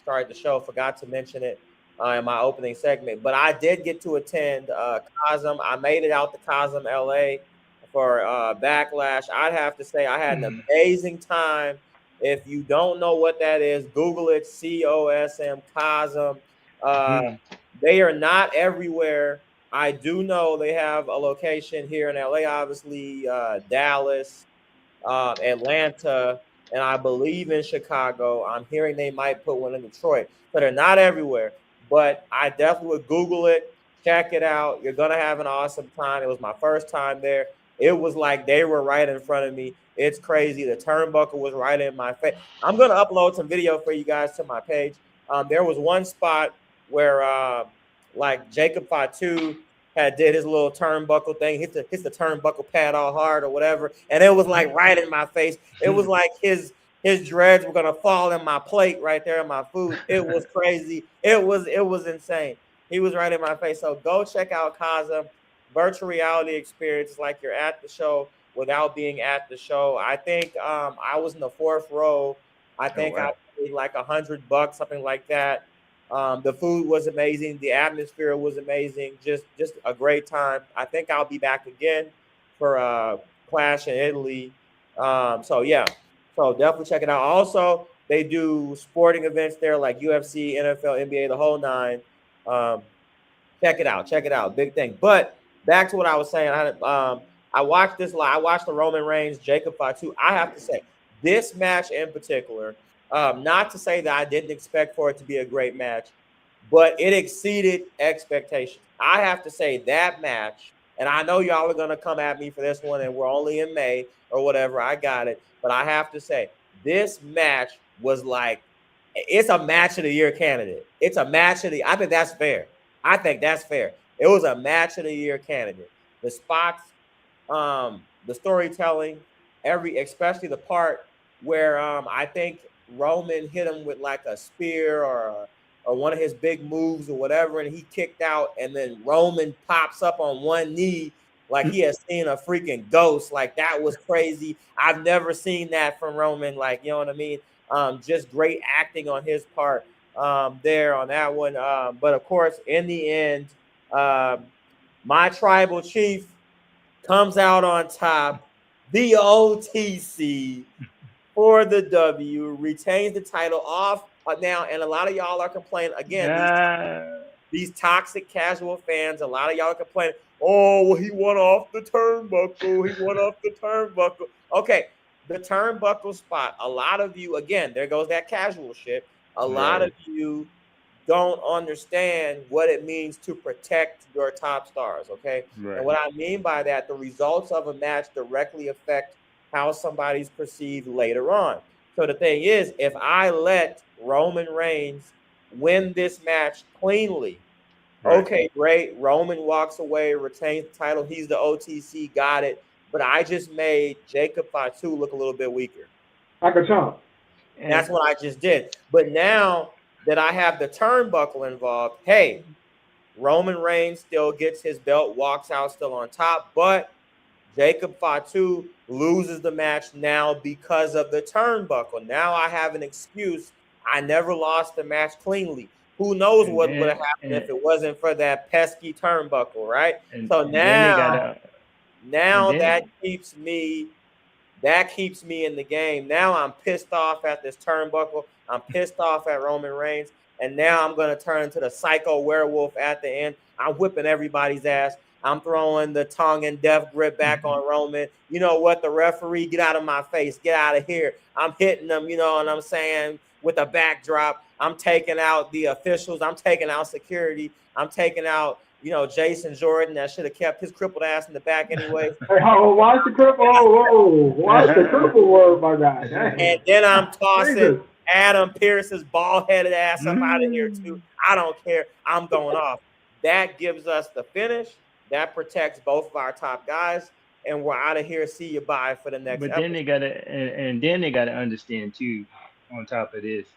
started the show. Forgot to mention it in my opening segment. But I did get to attend Cosm. I made it out to Cosm, LA for Backlash. I'd have to say I had an amazing time. If you don't know what that is, Google it, COSM, Cosm. They are not everywhere. I do know they have a location here in LA, obviously, Dallas, Atlanta, and I believe in Chicago. I'm hearing they might put one in Detroit. So they're not everywhere. But I definitely would Google it, check it out. You're going to have an awesome time. It was my first time there. It was like they were right in front of me. It's crazy. The turnbuckle was right in my face. I'm going to upload some video for you guys to my page. There was one spot where like Jacob Fatu did his little turnbuckle thing, hit the turnbuckle pad all hard or whatever, and it was like right in my face. It was like his dreads were gonna fall in my plate right there in my food. It was crazy. It was insane. He was right in my face. So go check out Kaza. Virtual reality experience. It's like you're at the show without being at the show. I think I was in the fourth row. I think I paid like $100, something like that. The food was amazing. The atmosphere was amazing. Just a great time. I think I'll be back again for Clash in Italy. So yeah, so definitely check it out. Also, they do sporting events there like UFC, NFL, NBA, the whole nine. Check it out. Big thing. But back to what I was saying. I watched this live. I watched the Roman Reigns, Jacob Fatu. I have to say, this match in particular, not to say that I didn't expect for it to be a great match, but it exceeded expectations. I have to say that match, and I know y'all are going to come at me for this one, and we're only in May or whatever. I got it. But I have to say, this match was like, it's a match of the year candidate. It's a match of the, I think that's fair. It was a match of the year candidate. The spots, the storytelling, especially the part where I think Roman hit him with like a spear or one of his big moves or whatever, and he kicked out, and then Roman pops up on one knee like he has seen a freaking ghost. Like, that was crazy. I've never seen that from Roman. Like, you know what I mean? Just great acting on his part there on that one. But of course, in the end, my tribal chief comes out on top. The OTC for the W, retains the title off now, and a lot of y'all are complaining again. These toxic casual fans, a lot of y'all are complaining. Oh, well, he won off the turnbuckle. Okay, the turnbuckle spot. A lot of you, again, there goes that casual shit. A lot of you don't understand what it means to protect your top stars. Okay, and what I mean by that, the results of a match directly affect how somebody's perceived later on. So the thing is, if I let Roman Reigns win this match cleanly, okay, great. Roman walks away, retains the title. He's the OTC, got it. But I just made Jacob Fatu look a little bit weaker. Like a chump. And that's what I just did. But now that I have the turnbuckle involved, hey, Roman Reigns still gets his belt, walks out still on top, but Jacob Fatu loses the match now because of the turnbuckle. Now I have an excuse. I never lost the match cleanly. Who knows what would have happened if it wasn't for that pesky turnbuckle, right? So now that keeps me in the game. Now I'm pissed off at this turnbuckle. I'm pissed off at Roman Reigns. And now I'm going to turn into the psycho werewolf at the end. I'm whipping everybody's ass. I'm throwing the tongue and death grip back on Roman. You know what? The referee, get out of my face. Get out of here. I'm hitting them, you know what I'm saying, with a backdrop. I'm taking out the officials. I'm taking out security. I'm taking out, you know, Jason Jordan that should have kept his crippled ass in the back anyway. Hey, watch the cripple. Watch the cripple word, my guy. And then I'm tossing Adam Pearce's bald-headed ass up out of here, too. I don't care. I'm going off. That gives us the finish. That protects both of our top guys, and we're out of here. See you bye for the next. But then they gotta understand too. On top of this,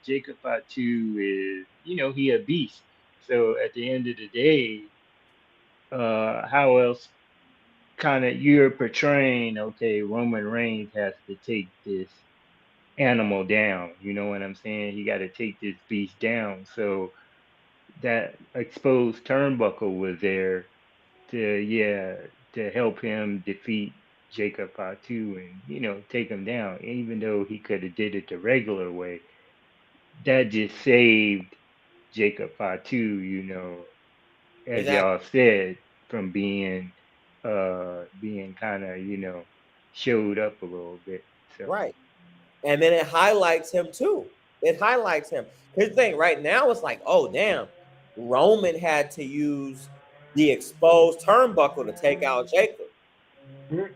Jacob Fatu is, you know, he a beast. So at the end of the day, how else kind of you're portraying, okay, Roman Reigns has to take this animal down. You know what I'm saying? He got to take this beast down. So that exposed turnbuckle was there to help him defeat Jacob Fatu and take him down. Even though he could have did it the regular way, that just saved Jacob Fatu, as Exactly. y'all said, from being kind of showed up a little bit. So. Right. And then it highlights him too. It highlights him. Here's the thing, right now it's like, oh damn, Roman had to use the exposed turnbuckle to take out Jacob. So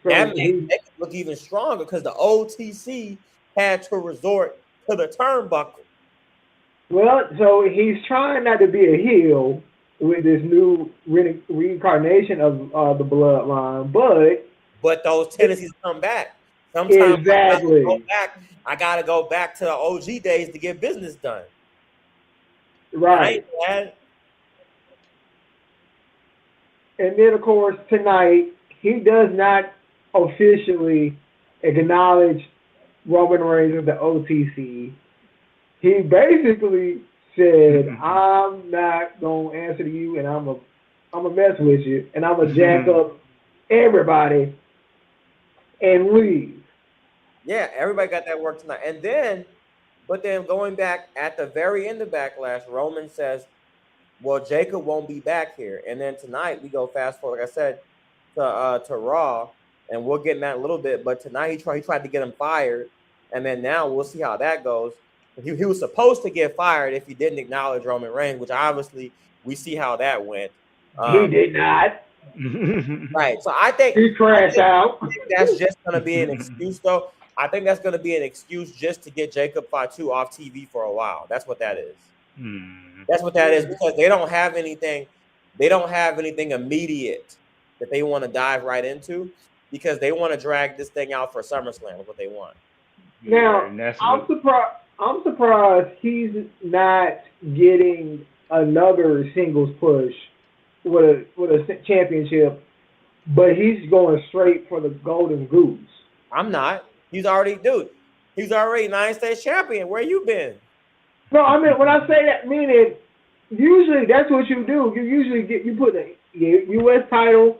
that made Jacob look even stronger because the OTC had to resort to the turnbuckle. Well, so he's trying not to be a heel with this new reincarnation of the bloodline, but those tendencies come back. Sometimes exactly. I gotta go back to the OG days to get business done. Right. And then, of course, tonight he does not officially acknowledge Roman Reigns as the OTC. He basically said, "I'm not gonna answer to you, and I'm a mess with you, and I'm gonna jack up everybody and leave." Yeah, everybody got that work tonight. But then going back at the very end of Backlash, Roman says, well, Jacob won't be back here. And then tonight we go fast forward, like I said, to Raw, and we'll get in that a little bit. But tonight he tried to get him fired. And then now we'll see how that goes. He was supposed to get fired if he didn't acknowledge Roman Reigns, which obviously we see how that went. He did not. Right. So I think he crashed out. I think that's just going to be an excuse, though. I think that's going to be an excuse just to get Jacob Fatu off TV for a while. That's what that is. That's what that is, because they don't have anything. They don't have anything immediate that they want to dive right into, because they want to drag this thing out for SummerSlam. Is what they want. Now, I'm surprised he's not getting another singles push with a championship, but he's going straight for the Golden Goose. I'm not. He's already United States champion. Where you been? No, I mean, when I say that, meaning usually that's what you do. You usually you put the U.S. title,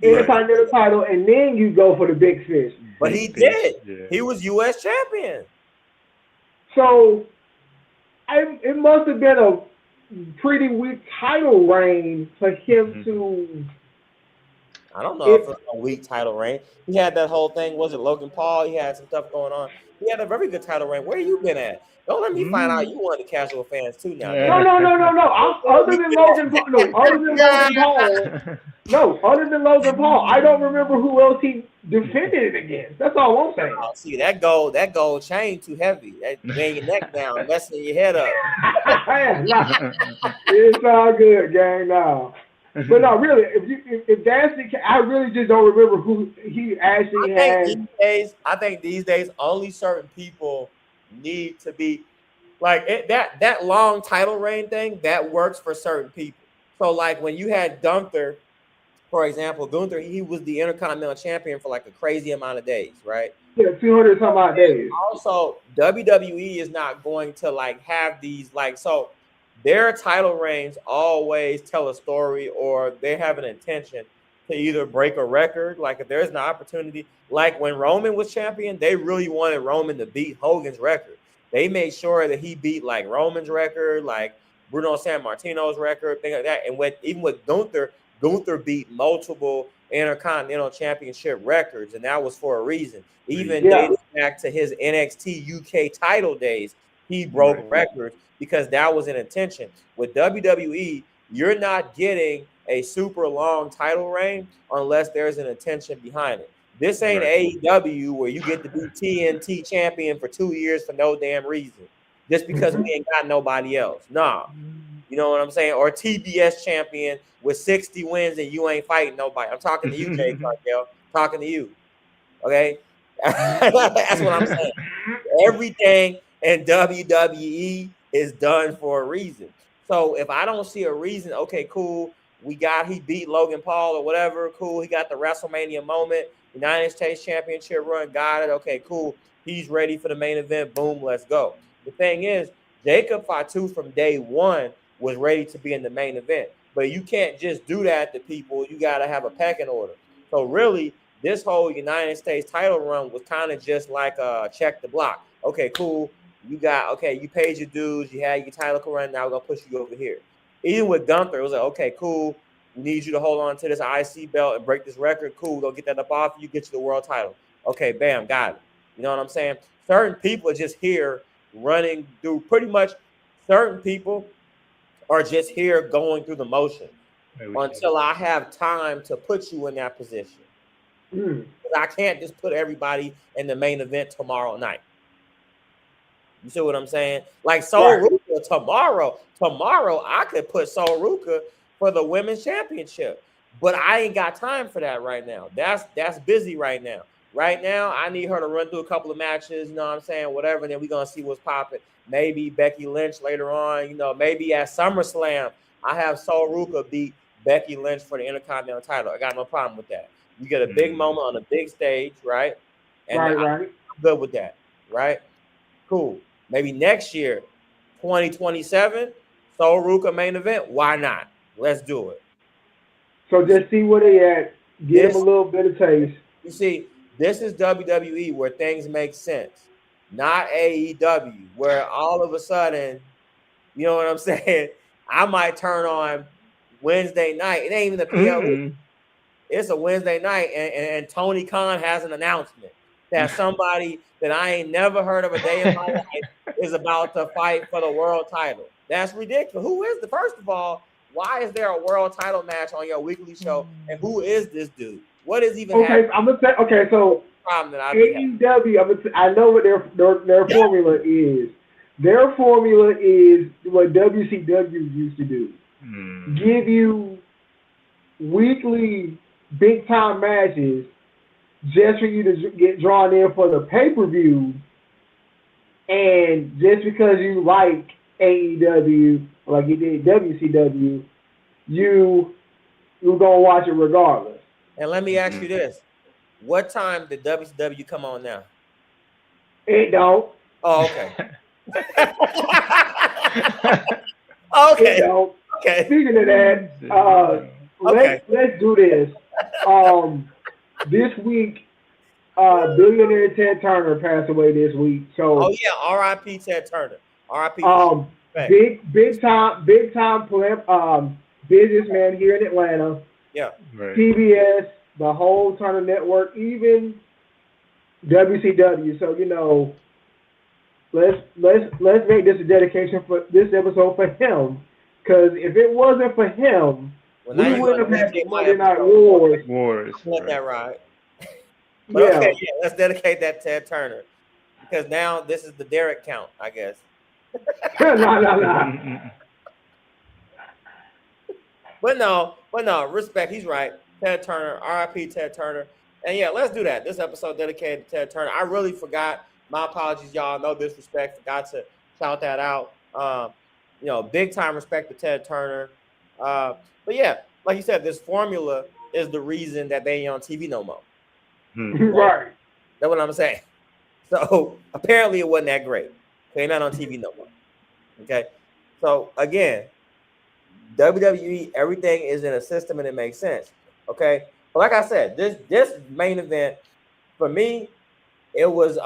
Intercontinental title, and then you go for the big fish. But he did. Yeah. He was U.S. champion. So it must have been a pretty weak title reign for him to. I don't know if it was a weak title reign. He had that whole thing. Was it Logan Paul? He had some stuff going on. He had a very good title reign. Where you been at? Don't let me find out you one of the casual fans too now. No. Other than Logan Paul, other than Logan Paul, I don't remember who else he defended it against. That's all I'm saying. Oh, see, that gold chain too heavy. That weighing your neck down, messing your head up. It's all good, gang. Now. But no, really, if that's the case, I really just don't remember who he actually had. I think these days only certain people need to be like it, that long title reign thing that works for certain people. So like when you had Gunther, for example, he was the Intercontinental Champion for like a crazy amount of days, right? Yeah, 200 some odd days. Also, WWE is not going to like have these like so. Their title reigns always tell a story, or they have an intention to either break a record. Like if there's an opportunity, like when Roman was champion, they really wanted Roman to beat Hogan's record. They made sure that he beat like Roman's record, like Bruno Sammartino's record, thing like that. And even with Gunther beat multiple Intercontinental Championship records, and that was for a reason. Even dating back to his NXT UK title days, he broke records. Because that was an intention. With WWE, you're not getting a super long title reign unless there's an intention behind it. This ain't AEW where you get to be TNT champion for 2 years for no damn reason. Just because we ain't got nobody else. Nah. You know what I'm saying? Or TBS champion with 60 wins and you ain't fighting nobody. I'm talking to you, Jay Cargill. Talking to you. Okay? That's what I'm saying. Everything in WWE is done for a reason. So if I don't see a reason, okay, cool. He beat Logan Paul or whatever. Cool. He got the WrestleMania moment. United States Championship run. Got it. Okay, cool. He's ready for the main event. Boom, let's go. The thing is, Jacob Fatu from day one was ready to be in the main event. But you can't just do that to people. You got to have a pecking order. So really, this whole United States title run was kind of just like check the block. Okay, cool. You paid your dues. You had your title run. Now we're going to push you over here. Even with Gunther, it was like, okay, cool. We need you to hold on to this IC belt and break this record. Cool. Go get that up off you. Get you the world title. Okay, bam, got it. You know what I'm saying? Certain people are just here running through pretty much certain people are just here going through the motion until I have time to put you in that position. I can't just put everybody in the main event tomorrow night. You see what I'm saying? Like Sol Ruka tomorrow I could put Sol Ruka for the women's championship, but I ain't got time for that right now. That's busy right now. Right now, I need her to run through a couple of matches, you know what I'm saying, whatever, and then we're going to see what's popping. Maybe Becky Lynch later on, maybe at SummerSlam, I have Sol Ruka beat Becky Lynch for the Intercontinental title. I got no problem with that. You get a big moment on a big stage, right? And I'm good with that, right? Cool. Maybe next year, 2027, Sol Ruka main event. Why not? Let's do it. So just see where they at. Give them a little bit of taste. You see, this is WWE where things make sense, not AEW, where all of a sudden, you know what I'm saying? I might turn on Wednesday night. It ain't even a PLE. It's a Wednesday night, and Tony Khan has an announcement that somebody that I ain't never heard of a day in my life is about to fight for the world title. That's ridiculous. Who is first of all, why is there a world title match on your weekly show? And who is this dude? What is even happening? I'm gonna say so AEW, I know what their formula is. Their formula is what WCW used to do. Give you weekly big time matches just for you to get drawn in for the pay-per-view, and just because you like AEW like you did WCW, you're gonna watch it regardless. And let me ask you this. What time did WCW come on now? It don't. Oh, okay. Okay. It don't. Okay. Speaking of that, let's do this. This week, billionaire Ted Turner passed away this week. So R.I.P. Ted Turner. R.I.P. Big time businessman here in Atlanta. Yeah. Right. PBS, the whole Turner Network, even WCW. So let's make this a dedication for this episode for him. Because if it wasn't for him, we wouldn't have had the Monday Night Wars. Let that ride. But let's dedicate that to Ted Turner. Because now this is the Derek count, I guess. No. But no, respect. He's right. Ted Turner, R.I.P. Ted Turner. And let's do that. This episode dedicated to Ted Turner. I really forgot. My apologies, y'all. No disrespect. Forgot to shout that out. Big time respect to Ted Turner. But like you said, this formula is the reason that they ain't on TV no more. Right. That's what I'm saying. So apparently it wasn't that great. They're not on TV no more. Okay. So again, WWE, everything is in a system and it makes sense. Okay. But like I said, this main event for me, it was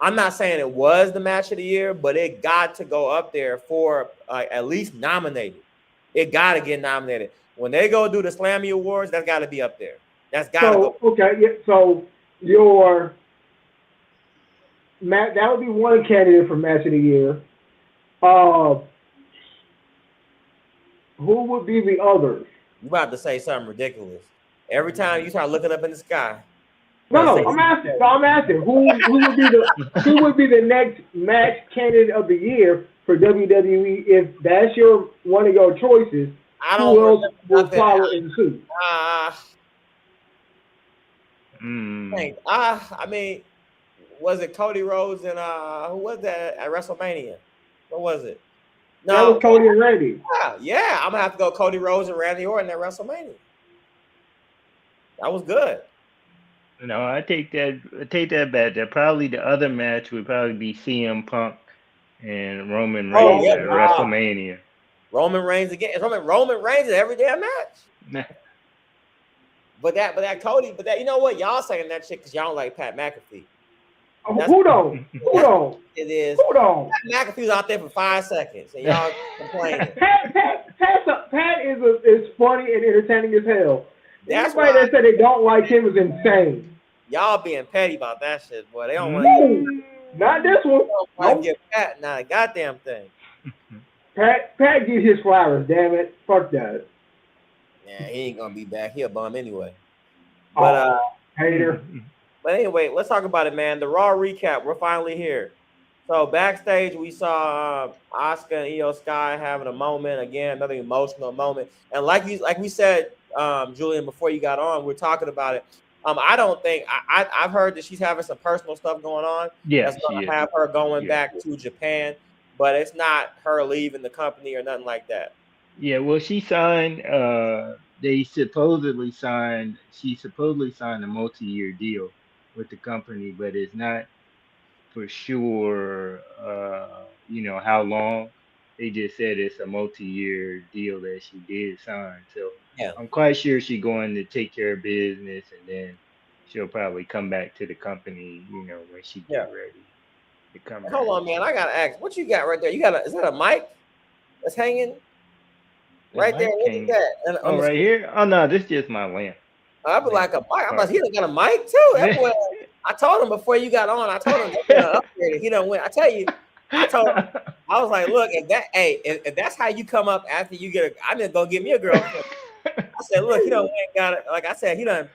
I'm not saying it was the match of the year, but it got to go up there for at least nominated. It got to get nominated. When they go do the Slammy Awards, that's got to be up there. That's got to go. Okay, so your that would be one candidate for match of the year. Who would be the others? You about to say something ridiculous. Every time you start looking up in the sky. No, I'm asking. Who would be the next match candidate of the year for WWE if that's one of your choices? Who else will follow in suit? I mean, was it Cody Rhodes and who was that at WrestleMania? What was it? No, that was Cody and Randy. Yeah, I'm gonna have to go Cody Rhodes and Randy Orton at WrestleMania. That was good. No, I take that back. That probably the other match would probably be CM Punk and Roman Reigns at WrestleMania. Roman Reigns again. Roman Reigns in every damn match. But Cody, you know what? Y'all saying that shit because y'all don't like Pat McAfee. Who don't? It is. Who don't? Pat McAfee's out there for 5 seconds and y'all complaining. Pat is funny and entertaining as hell. That's Anybody that said they don't like him is insane. Y'all being petty about that shit, boy. They don't want to. Not this one. They don't want to give Pat not a goddamn thing. Pat get his flowers, damn it. Fuck that. Yeah, he ain't gonna be back. He a bum anyway. But hater. But anyway, let's talk about it, man. The Raw recap. We're finally here. So backstage, we saw Asuka and Io Sky having a moment again, another emotional moment. And like we said, Julian, before you got on, we're talking about it. I don't think I've heard that she's having some personal stuff going on. Yeah, that's gonna have her going back to Japan, but it's not her leaving the company or nothing like that. Yeah, well, she signed. She supposedly signed a multi-year deal with the company, but it's not for sure. How long. They just said it's a multi-year deal that she did sign. So yeah. I'm quite sure she's going to take care of business, and then she'll probably come back to the company, when she get ready to come back. Hold on, man. I gotta ask, what you got right there? Is that a mic that's hanging right there? What is that? Right here? Oh no, this is just my lamp. I be like a mic. I'm like, he done got a mic too. That boy, I told him before you got on. I told him that he done went. I tell you. I told him, I was like, look, if that's how you come up after you get I'm gonna go get me a girlfriend. I said, look, he done went and got it. Like I said, he done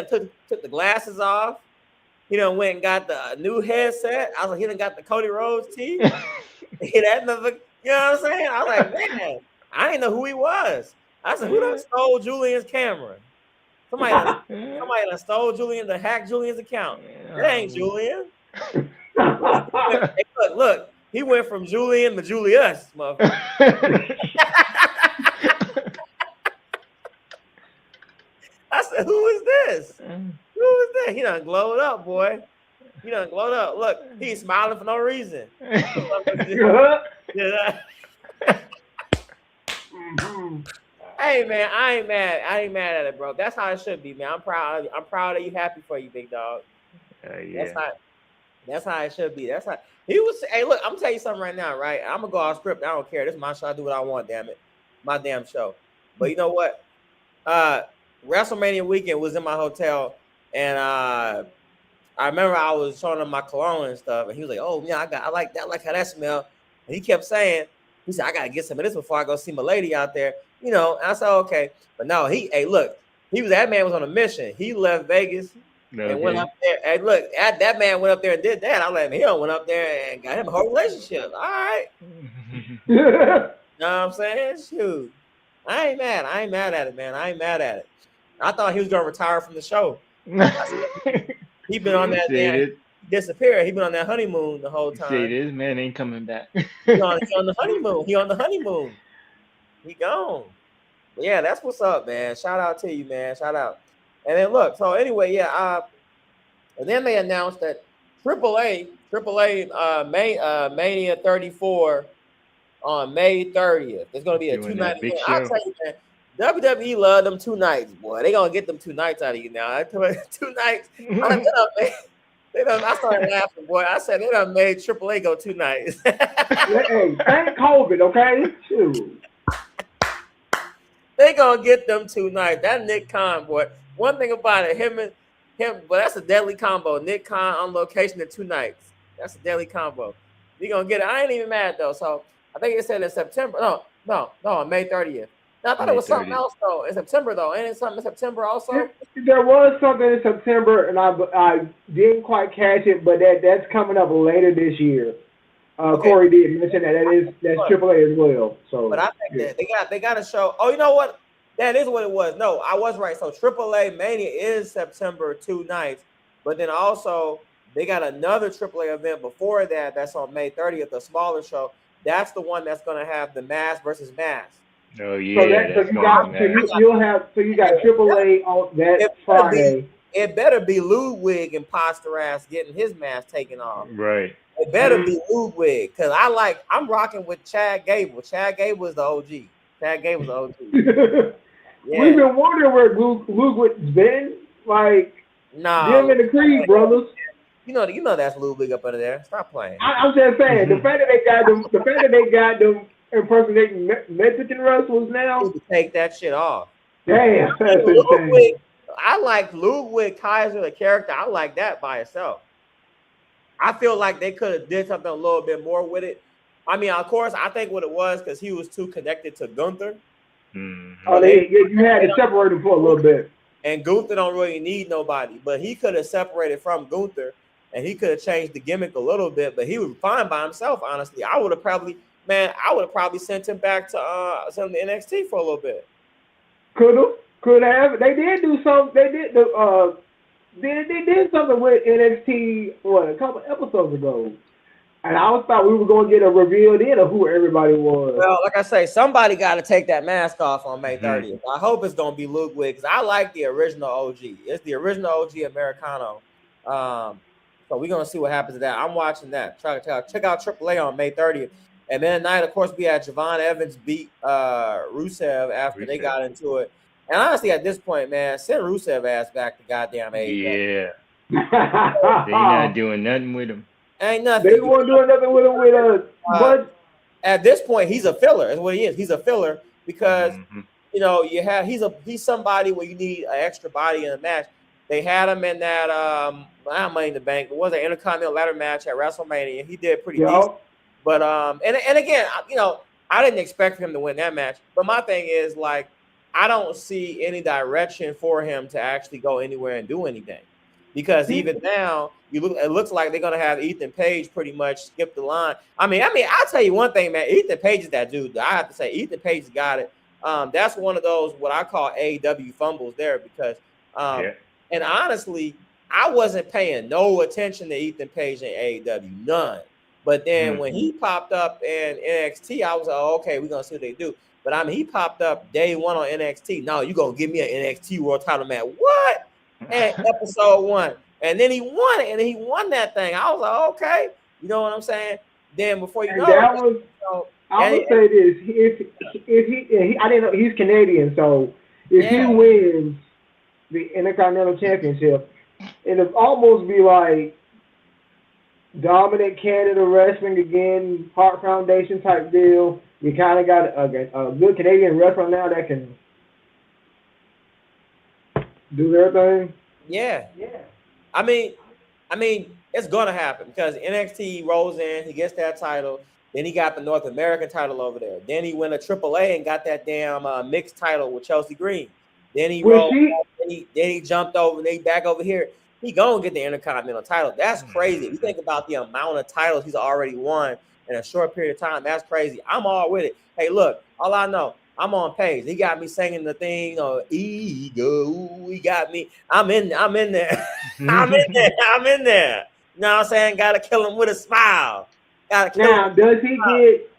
took the glasses off. He done went and got the new headset. I was like, he done got the Cody Rhodes tee. That motherfucker, you know what I'm saying? I was like, man, I didn't know who he was. I said, who done stole Julian's camera? Somebody done stole Julian, to hack Julian's account. That ain't Julian. Hey, look, he went from Julian to Julius, motherfucker. I said, who is this? Who is that? He done glowed up, boy. He done glowed up. Look, he's smiling for no reason. Hey man, I ain't mad at it, bro. That's how it should be, man. I'm proud of you. Happy for you, big dog. Yeah. That's how it should be. That's how he was. Hey, look, I'm gonna tell you something right now, right? I'm gonna go off script. I don't care. This is my show. I do what I want. Damn it, my damn show. But you know what? WrestleMania weekend was in my hotel, and I remember I was showing him my cologne and stuff, and he was like, "Oh yeah, I like that. I like how that smell." And he kept saying, "He said I gotta get some of this before I go see my lady out there." And I said, "Okay," but no, that man was on a mission. He left Vegas. And went up there. Hey, look, that man went up there and did that. I let him. He went up there and got him a whole relationship. All right. You know what I'm saying? Shoot. I ain't mad at it, man. I ain't mad at it. I thought he was gonna retire from the show. He been on that damn disappeared. He been on that honeymoon the whole time. See, this man ain't coming back. He on the honeymoon. He gone. But yeah, that's what's up, man. Shout out to you, man. Shout out. And then look, so anyway, and then they announced that AAA Mania 34 on May 30th. There's gonna be a 2-night event. I'll tell you, man, WWE love them 2 nights, boy. They gonna get them 2 nights out of you now. 2 nights. I started laughing, boy. I said they done made AAA go 2 nights. Hey, thank COVID, okay? Shoot. They gonna get them 2 nights. That Nick Khan, boy. One thing about it, him, but that's a deadly combo. Nick Khan on location in 2 nights. That's a deadly combo. You gonna get it. I ain't even mad though. So I think it said in September. No, on May 30th. Now, I thought it was something else though. In September though. Ain't it something in September also? There was something in September, and I didn't quite catch it, but that's coming up later this year. Okay. Corey did mention that's AAA as well. So, but I think that they got a show. Oh, you know what? That is what it was. No, I was right. So AAA Mania is September 2 nights, but then also they got another AAA event before that. That's on May 30th, a smaller show. that's the one that's gonna have the mask versus mask. Oh yeah, so you got AAA on that Friday. It better be Ludwig and Posteras getting his mask taken off. Right. It better be Ludwig, because I'm rocking with Chad Gable. Chad Gable is the OG. Chad Gable's the OG. Yeah. We've been wondering where Ludwig's been. Like, him and the Creed brothers. You know that's Ludwig up under there. Stop playing. I'm just saying, the fact that they got them impersonating Mexican wrestlers now. You take that shit off. Damn, that's Ludwig, I like Ludwig Kaiser, the character. I like that by itself. I feel like they could have did something a little bit more with it. I mean, of course, I think what it was because he was too connected to Gunther. Mm-hmm. Oh, you had to separate him for a little bit. And Gunther don't really need nobody, but he could have separated from Gunther, and he could have changed the gimmick a little bit. But he was fine by himself. Honestly, I would have probably sent him back to NXT for a little bit. Could have. They did do something. They did something with NXT a couple episodes ago, and I thought we were going to get a reveal then of who everybody was. Well, like I say, somebody got to take that mask off on May 30th. I hope it's going to be Ludwig, because I like the original OG. It's the original OG Americano. So we're going to see what happens to that. I'm watching that. Check out AAA on May 30th. And then tonight, of course, we had Javon Evans beat Rusev after they got into it. And honestly, at this point, man, send Rusev ass back to goddamn AEW. Yeah. They're not doing nothing with him. Ain't nothing. They weren't doing nothing with him but at this point, he's a filler. Is what he is. He's a filler because he's somebody where you need an extra body in a match. They had him in that not Money in the Bank, but was an Intercontinental ladder match at WrestleMania. He did pretty decent. But and again, I didn't expect him to win that match. But my thing is, like, I don't see any direction for him to actually go anywhere and do anything, because even now it looks like they're gonna have Ethan Page pretty much skip the line. I mean, I'll tell you one thing, man. Ethan Page is that dude. I have to say, Ethan Page got it. That's one of those what I call AEW fumbles there, because and honestly, I wasn't paying no attention to Ethan Page in AEW, none. But then when he popped up in NXT, I was like, okay, we're gonna see what they do. But I mean, he popped up day one on NXT. No, you gonna give me an NXT World Title match? What? At episode 1, and then he won it, and he won that thing. I was like, okay, you know what I'm saying? Then before you know, I would say this: if he, I didn't know he's Canadian, so if he wins the Intercontinental Championship, it'll almost be like dominant Canada wrestling again, Heart Foundation type deal. You kind of got a good Canadian wrestler now that can do their thing. Yeah. I mean, it's gonna happen because NXT rolls in, he gets that title, then he got the North American title over there. Then he went to AAA and got that damn mixed title with Chelsea Green. Then he rolled, then he jumped over, and he back over here. He gonna get the Intercontinental title. That's crazy. If you think about the amount of titles he's already won in a short period of time, that's crazy. I'm all with it. Hey, look, all I know, I'm on Page. He got me singing the thing, ego. He got me. I'm in there. I'm in there. You know what I'm saying? Gotta kill him with a smile. Gotta kill him. Does he get?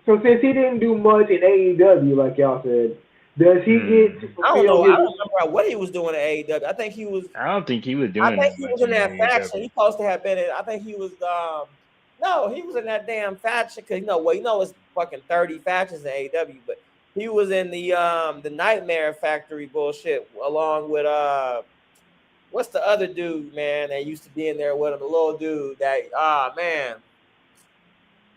So since he didn't do much in AEW, like y'all said, does he get? I don't know. I don't remember what he was doing at AEW. I think he was. I don't think he was doing. I think he was in that faction. He supposed to have been in. I think he was. No, he was in that damn faction because it's fucking 30 factions in AEW, but he was in the Nightmare Factory bullshit along with what's the other dude, man, that used to be in there with him, the little dude that man.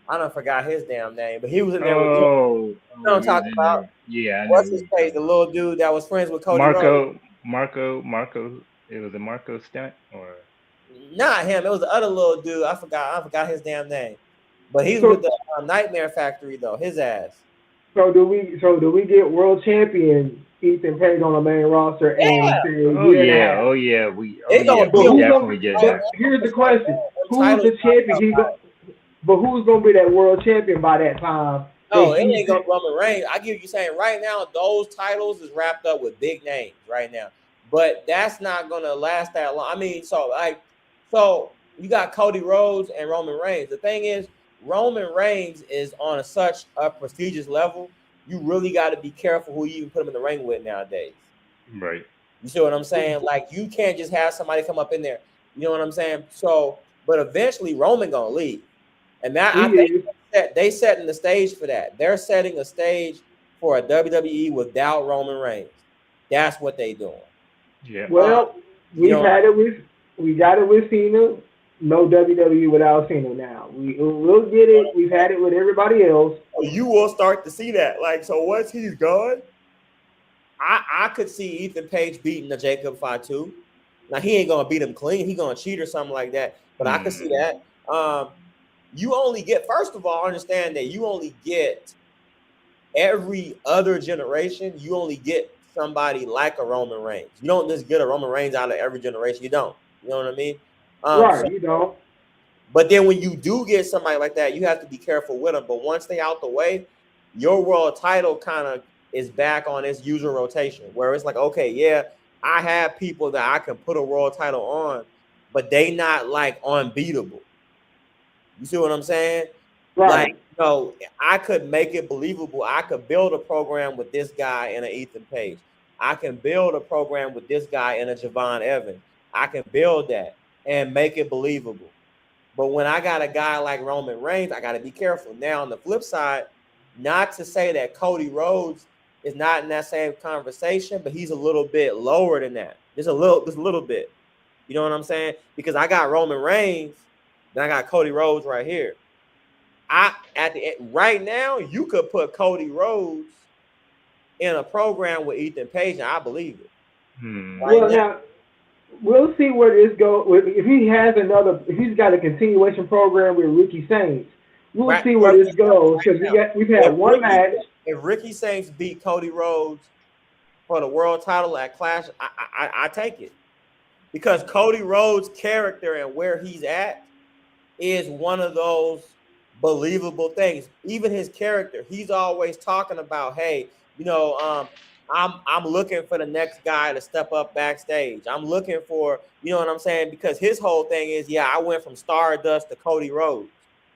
I don't forgot his damn name, but he was in there with you know what I'm talking about? Yeah. What's his face? The little dude that was friends with Cody Rhodes. Marco. It was a Marco stunt or not him. It was the other little dude. I forgot his damn name. But he's with the Nightmare Factory though. His ass. So do we get world champion Ethan Page on the main roster? Yeah. We definitely get that. Here's the question: who's the champion? But who's gonna be that world champion by that time? Oh, it ain't gonna be Roman Reigns. I get you saying right now, those titles is wrapped up with big names right now. But that's not gonna last that long. I mean, so you got Cody Rhodes and Roman Reigns. The thing is, Roman Reigns is on such a prestigious level. You really got to be careful who you even put him in the ring with nowadays. Right. You see what I'm saying? Like, you can't just have somebody come up in there. You know what I'm saying? So, but eventually Roman gonna leave, and that I think they setting the stage for that. They're setting a stage for a WWE without Roman Reigns. That's what they doing. Yeah. Well, we got it with Cena. No WWE without Cena now. We'll get it. We've had it with everybody else. You will start to see that. Like, so once he's gone, I could see Ethan Page beating the Jacob Fatu. Now, he ain't gonna beat him clean. He gonna cheat or something like that. But I could see that. You only get, first of all, understand that you only get every other generation. You only get somebody like a Roman Reigns. You don't just get a Roman Reigns out of every generation. You don't. You know what I mean? Right, you don't. But then when you do get somebody like that, you have to be careful with them. But once they out the way, your world title kind of is back on its usual rotation, where it's like, okay, yeah, I have people that I can put a world title on, but they not like unbeatable. You see what I'm saying? Right. Like, you know, I could make it believable. I could build a program with this guy and an Ethan Page. I can build a program with this guy and a Javon Evans. I can build that and make it believable. But when I got a guy like Roman Reigns, I got to be careful. Now, on the flip side, not to say that Cody Rhodes is not in that same conversation, but he's a little bit lower than that. Just a little bit. You know what I'm saying? Because I got Roman Reigns, then I got Cody Rhodes right here. Right now, you could put Cody Rhodes in a program with Ethan Page, and I believe it. Now, we'll see where this goes. If he's got a continuation program with Ricky Saints, we'll see where this goes, because we've had one match. If Ricky Saints beat Cody Rhodes for the world title at Clash, I take it, because Cody Rhodes' character and where he's at is one of those believable things. Even his character, he's always talking about, hey, you know, I'm looking for the next guy to step up backstage. I'm looking for, you know what I'm saying? Because his whole thing is, yeah, I went from Stardust to Cody Rhodes,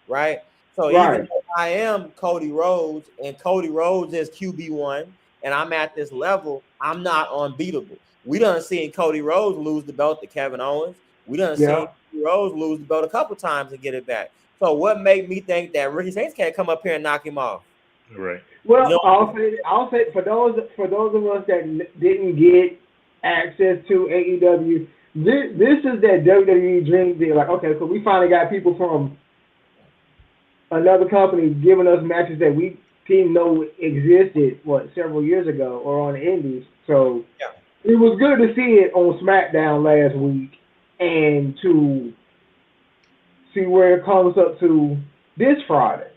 right? So even though I am Cody Rhodes and Cody Rhodes is QB1 and I'm at this level, I'm not unbeatable. We done seen Cody Rhodes lose the belt to Kevin Owens. We done seen Cody Rhodes lose the belt a couple times and get it back. So what made me think that Ricky Saints can't come up here and knock him off? Right. Well, you know, I'll say for those of us that didn't get access to AEW, this is that WWE dream deal. Like, okay, so we finally got people from another company giving us matches that we didn't know existed several years ago or on the Indies. So it was good to see it on SmackDown last week and to see where it comes up to this Friday.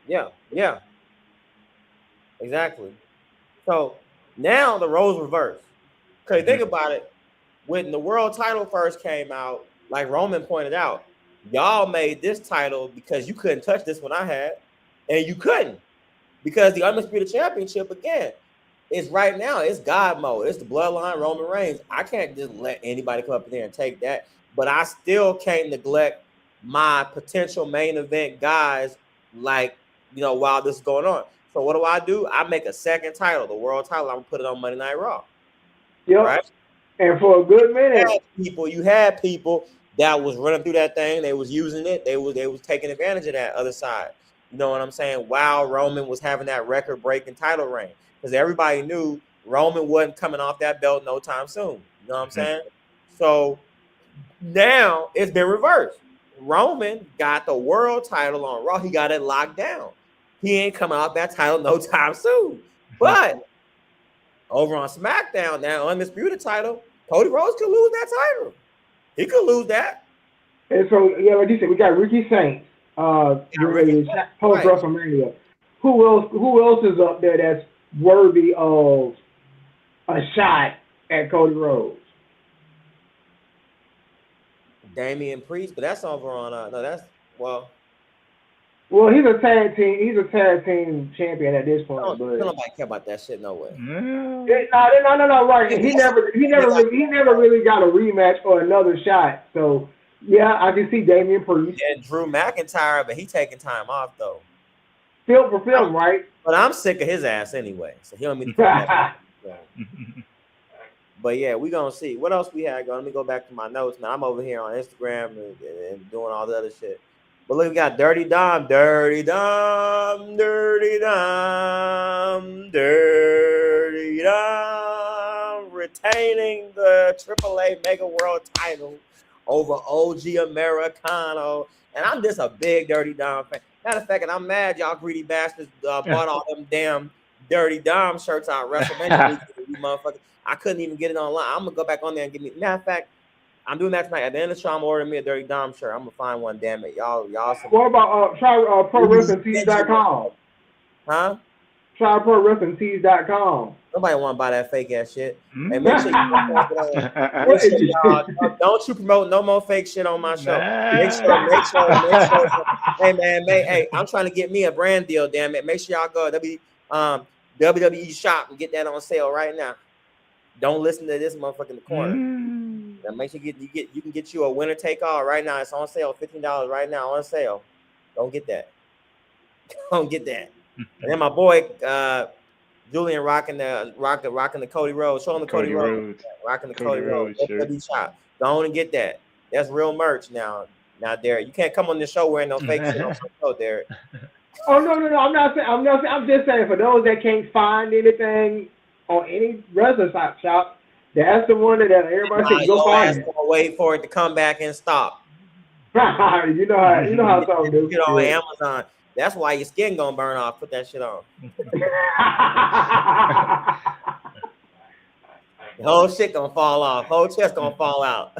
Yeah. Exactly. So now the roles reverse. Because think about it, when the world title first came out, like Roman pointed out, y'all made this title because you couldn't touch this one I had, and you couldn't. Because the Undisputed Championship, again, is right now, it's God mode. It's the bloodline Roman Reigns. I can't just let anybody come up in there and take that. But I still can't neglect my potential main event guys, like, you know, while this is going on. So what do? I make a second title, the world title. I'm going to put it on Monday Night Raw. Yep. Right? And for a good minute. You had people that was running through that thing. They was using it. They was taking advantage of that other side. You know what I'm saying? While Roman was having that record-breaking title reign. Because everybody knew Roman wasn't coming off that belt no time soon. You know what I'm saying? So now it's been reversed. Roman got the world title on Raw. He got it locked down. He ain't coming off that title no time soon. But over on SmackDown, that Undisputed title, Cody Rhodes could lose that title. He could lose that. And so, like you said, we got Ricky Saints, post WrestleMania. Who else is up there that's worthy of a shot at Cody Rhodes? Damian Priest, but that's over on Well, he's a tag team champion at this point. But nobody care about that shit. No way. No. Right. He never really got a rematch or another shot. So Yeah, I can see Damian Priest. And Drew McIntyre, but he taking time off though. Film for film, right? But I'm sick of his ass anyway, so he don't need to come back. But yeah, we gonna see what else we had going. Let me go back to my notes, man. I'm over here on Instagram and doing all the other shit. But look, we got Dirty Dom, Dirty Dom, Dirty Dom, Dirty Dom, retaining the AAA Mega World title over OG Americano. And I'm just a big Dirty Dom fan. Matter of fact, and I'm mad y'all greedy bastards bought all them damn Dirty Dom shirts out WrestleMania. You motherfuckers. I couldn't even get it online. I'm gonna go back on there and get me. Matter of fact, I'm doing that tonight. At the end of the show, I'm ordering me a Dirty Dom shirt. I'm gonna find one. Damn it, y'all. What about try ProWrestlingTees.com? Huh? Try ProWrestlingTees.com. Nobody want to buy that fake ass shit. Mm-hmm. And make sure don't you promote no more fake shit on my show. Make sure. Hey man, hey, I'm trying to get me a brand deal. Damn it, make sure y'all go to WWE shop and get that on sale right now. Don't listen to this motherfucker in the corner. Now make sure you can get you a winner take all right now. It's on sale, $15 right now on sale. Don't get that. Don't get that. And then my boy Julian rocking the Cody Rhodes. Show him the Cody Rhodes. Rocking the Cody Rhodes. Shop. Go on and get that. That's real merch now. Now, Derek, you can't come on the show wearing no fake shit on my show, Derek. Oh no! I'm not saying. I'm just saying for those that can't find anything on any wrestling shop, that's the one that everybody should go find. Wait for it to come back and stop. you know how some do. Get on Amazon. That's why your skin gonna burn off. Put that shit on. The whole shit gonna fall off. Whole chest gonna fall out.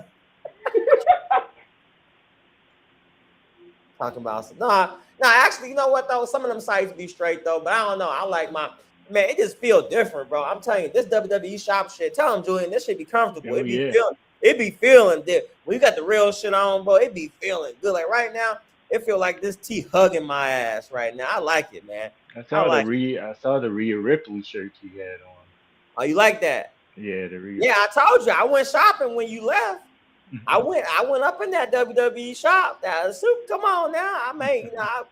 Talking about some. Nah, actually, you know what though? Some of them sites be straight though, but I don't know. I like my man. It just feel different, bro. I'm telling you, this WWE shop shit. Tell them, Julian, this shit be comfortable. It be feeling different. When you got the real shit on, bro, it be feeling good. Like right now, it feel like this T hugging my ass right now. I like it, man. I saw the Rhea Ripley shirt you had on. Oh, you like that? Yeah, the Rhea. Yeah, I told you. I went shopping when you left. I went up in that WWE shop. Come on now. I mean,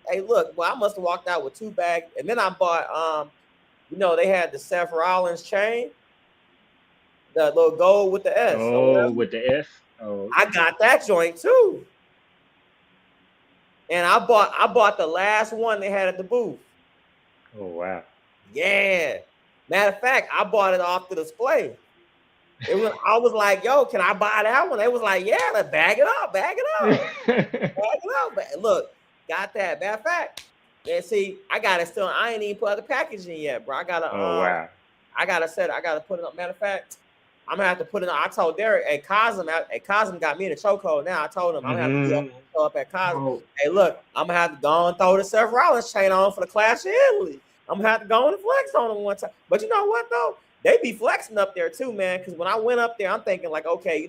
hey, look, well, I must have walked out with 2 bags, and then I bought, they had the Seth Rollins chain, the little gold with the S. Oh, with the S. Oh, I got that joint too, and I bought the last one they had at the booth. Oh wow. Yeah. Matter of fact, I bought it off the display. I was like, yo, can I buy that one? They was like, yeah, let's bag it up. Bag it up. But look, got that. Matter of fact, and see, I got it still. I ain't even put the packaging yet, bro. I gotta I gotta put it up. Matter of fact, I'm gonna have to put it on. I told Derek, hey, Cosm got me in the chokehold now. I told him I'm gonna have to go up at Cosm. Hey, look, I'm gonna have to go and throw the Seth Rollins chain on for the Clash of Italy. I'm gonna have to go and flex on him one time. But you know what though? They be flexing up there too, man. Because when I went up there, I'm thinking like, okay,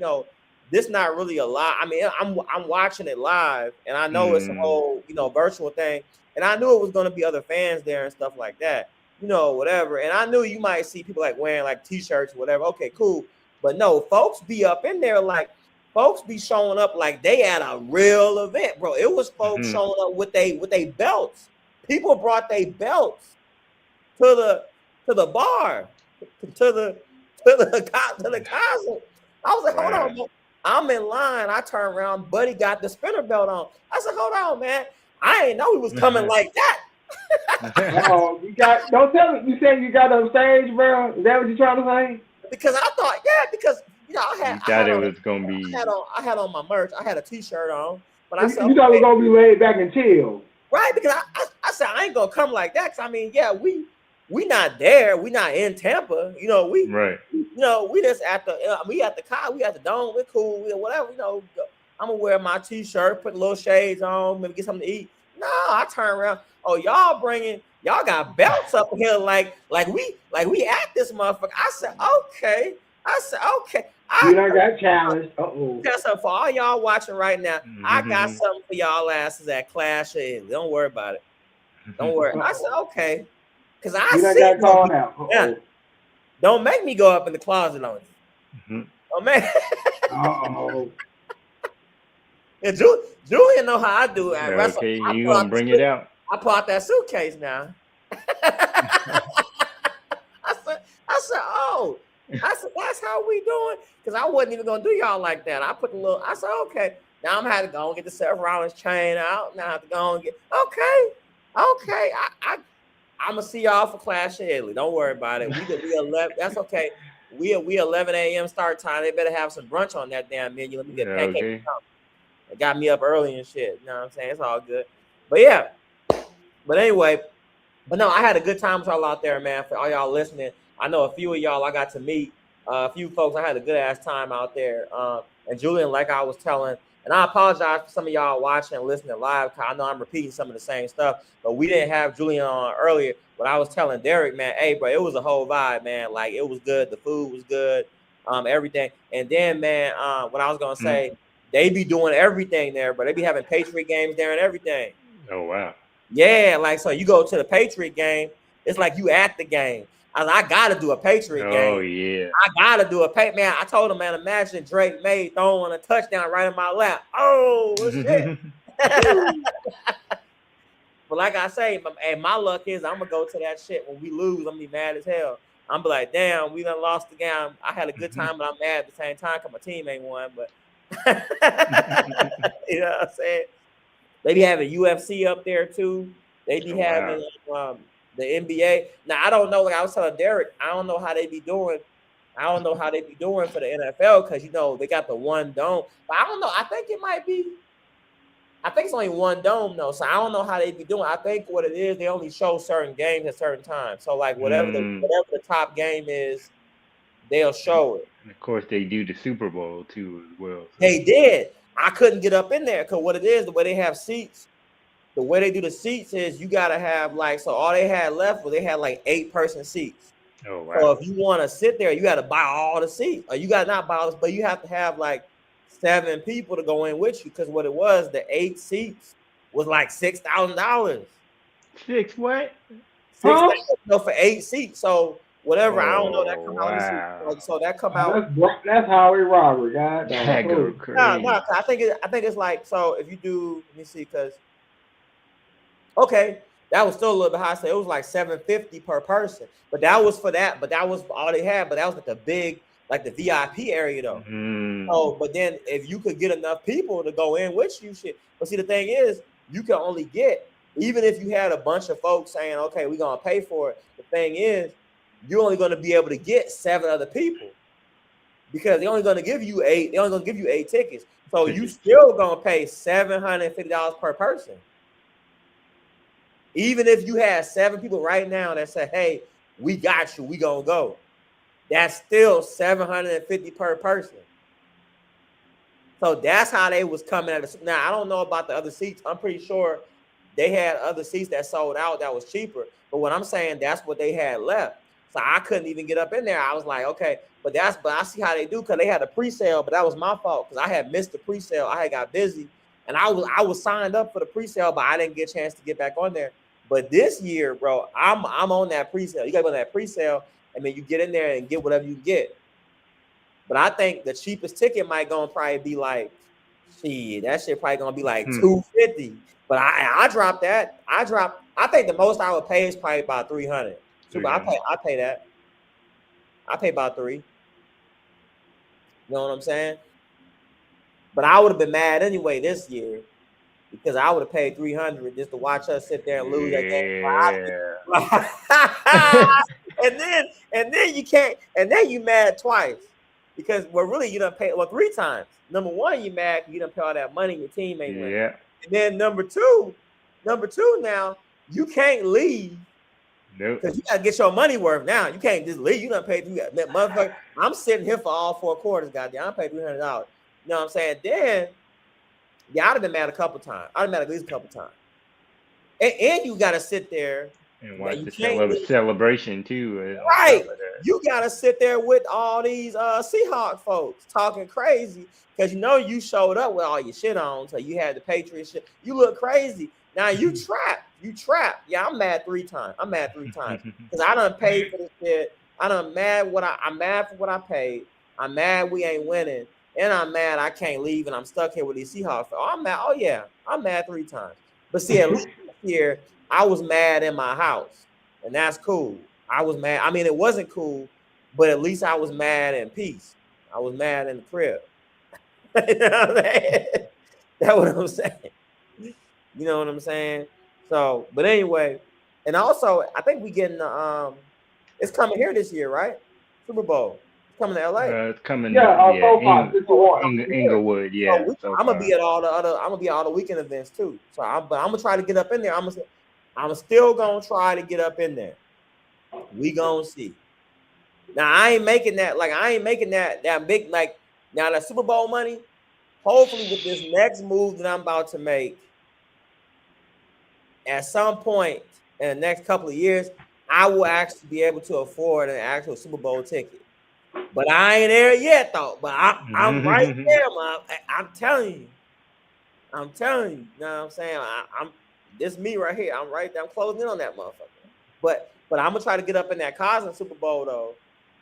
this not really a live. I mean, I'm watching it live, and I know it's a whole, virtual thing. And I knew it was gonna be other fans there and stuff like that, whatever. And I knew you might see people like wearing like t-shirts or whatever. Okay, cool. But no, folks be up in there like, folks be showing up like they at a real event, bro. It was folks showing up with they belts. People brought their belts to the bar. To the concert. I was like, hold on, man. I'm in line. I turn around, Buddy got the spinner belt on. I said, hold on, man. I ain't know he was coming like that. Don't tell me. You said you got on stage, bro. Is that what you're trying to say? Because I thought, I had on my merch. I had a t-shirt on, but I said, you thought it was gonna be laid back and chill, right? Because I said I ain't gonna come like that. Cause I mean, yeah, we not there. We not in Tampa. We just at the we at the dome. We're cool. Whatever. I'm gonna wear my t-shirt, put little shades on, maybe get something to eat. No, I turn around. Oh, y'all got belts up here like we at this motherfucker. I said okay. You done got challenged. Got something for all y'all watching right now. I got something for y'all asses at Clash of Italy. Don't worry about it. Don't worry. I said okay. Cause got called out. Yeah. Don't make me go up in the closet on you. Oh man. And Julian know how I do. Okay, you gonna bring it out? I pull out that suitcase now. I said, oh. I said, that's how we doing? Because I wasn't even going to do y'all like that. I said, okay. Now I'm going to have to go and get the Seth Rollins chain out. Now I have to go and get, okay. I'm going to see y'all for Clash of Italy. Don't worry about it. We 11, that's okay. We 11 a.m. start time. They better have some brunch on that damn menu. Let me get pancakes. It got me up early and shit. You know what I'm saying? It's all good. But yeah. But anyway, no, I had a good time with y'all out there, man. For all y'all listening. I know a few of y'all I got to meet. A few folks, I had a good ass time out there. And Julian, like I was telling, and I apologize for some of y'all watching and listening live, because I know I'm repeating some of the same stuff, but we didn't have Julian on earlier. But I was telling Derek, man, hey, bro, it was a whole vibe, man. Like, it was good. The food was good, everything. And then, man, what I was going to say, they be doing everything there, but they be having Patriot games there and everything. Oh, wow. Yeah, like, so you go to the Patriot game, it's like you at the game. I got to do a Patriot game. Oh, yeah. I got to do a Patriot. Man, I told him, man, imagine Drake May throwing a touchdown right in my lap. Oh, shit. But like I say, my luck is I'm going to go to that shit. When we lose, I'm going to be mad as hell. I'm be like, damn, we done lost the game. I had a good time, but I'm mad at the same time because my team ain't won. But you know what I'm saying? They be having UFC up there, too. They be having the NBA. Now, I don't know. Like I was telling Derek, I don't know how they be doing. I don't know how they be doing for the NFL because, you know, they got the one dome. But I don't know. I think it might be. I think it's only one dome, though. So I don't know how they be doing. I think what it is, they only show certain games at certain times. So, like, whatever the top game is, they'll show it. And, of course, they do the Super Bowl, too, as well. So. They did. I couldn't get up in there because what it is, the way they have seats, the way they do the seats is you got to have like, so all they had left was they had like 8-person seats. Oh, wow. So if you want to sit there, you got to buy all the seats. Or you got to not buy all this, but you have to have like 7 people to go in with you because what it was, the 8 seats was like $6,000. 6 what? $6,000 for 8 seats. So whatever, I don't know, that come out. So that come out. That's highway robbery, God. No, I think it's like, so if you do, let me see, because okay, that was still a little bit high. So it was like $750 per person, but that was for that. But that was all they had. But that was like the big, like the VIP area though. Oh, but then if you could get enough people to go in with you, shit. But see, the thing is, you can only get, even if you had a bunch of folks saying, okay, we're gonna pay for it. The thing is, you're only gonna be able to get 7 other people because they're only gonna give you 8. They're only gonna give you 8 tickets. So you still gonna pay $750 per person. Even if you had 7 people right now that say, hey, we got you, we gonna go. That's still $750 per person. So that's how they was coming at us. Now, I don't know about the other seats. I'm pretty sure they had other seats that sold out that was cheaper. But what I'm saying, that's what they had left. So I couldn't even get up in there. I was like, okay, but I see how they do because they had a pre-sale, but that was my fault because I had missed the pre-sale. I had got busy. And I was signed up for the pre-sale, but I didn't get a chance to get back on there. But this year, bro, I'm on that pre-sale. You got to go on that pre-sale, and then you get in there and get whatever you get. But I think the cheapest ticket might go and probably be like, shit, that shit probably gonna be like $250. But I dropped that. I think the most I would pay is probably about $300. So I pay that. I pay about $300. You know what I'm saying? But I would have been mad anyway this year. Because I would have paid $300 just to watch us sit there and lose that game. and then you can't, and then you mad twice. Because really you done pay 3 times. Number 1, you mad because you done pay all that money and your team ain't winning. Yeah. And then number two now, you can't leave. Nope. Because you gotta get your money worth now. You can't just leave. You done paid that motherfucker. I'm sitting here for all 4 quarters, goddamn. I paid $300. You know what I'm saying? Then yeah, I'd have been mad a couple times. I'd have been mad at least a couple times. And you got to sit there. And watch the celebration, too. Right. You got to sit there with all these Seahawks folks talking crazy because you know you showed up with all your shit on. So you had the Patriots shit. You look crazy. Now you trapped. Yeah, I'm mad 3 times. Because I done paid for this shit. I'm mad for what I paid. I'm mad we ain't winning. and I'm mad I can't leave and I'm stuck here with these Seahawks. Oh, I'm mad. Oh yeah, I'm mad 3 times. But see, at least here I was mad in my house, and that's cool. I was mad. I mean, it wasn't cool, but at least I was mad in peace. I was mad in the crib. You know what I'm saying? That's what I'm saying. You know what I'm saying? So, but anyway, and also I think we getting it's coming here this year, right? Super Bowl. It's coming to LA. It's coming. Inglewood. Yeah. So I'm gonna be at all the other. I'm gonna be at all the weekend events too. So I'm gonna try to get up in there. I'm still gonna try to get up in there. We gonna see. Now I ain't making that that big like now that Super Bowl money. Hopefully with this next move that I'm about to make, at some point in the next couple of years, I will actually be able to afford an actual Super Bowl ticket. But I ain't there yet, though. But I'm right there, man. I'm telling you. You know what I'm saying? This me right here. I'm right there. I'm closing in on that motherfucker. But I'm gonna try to get up in that Cousins Super Bowl though.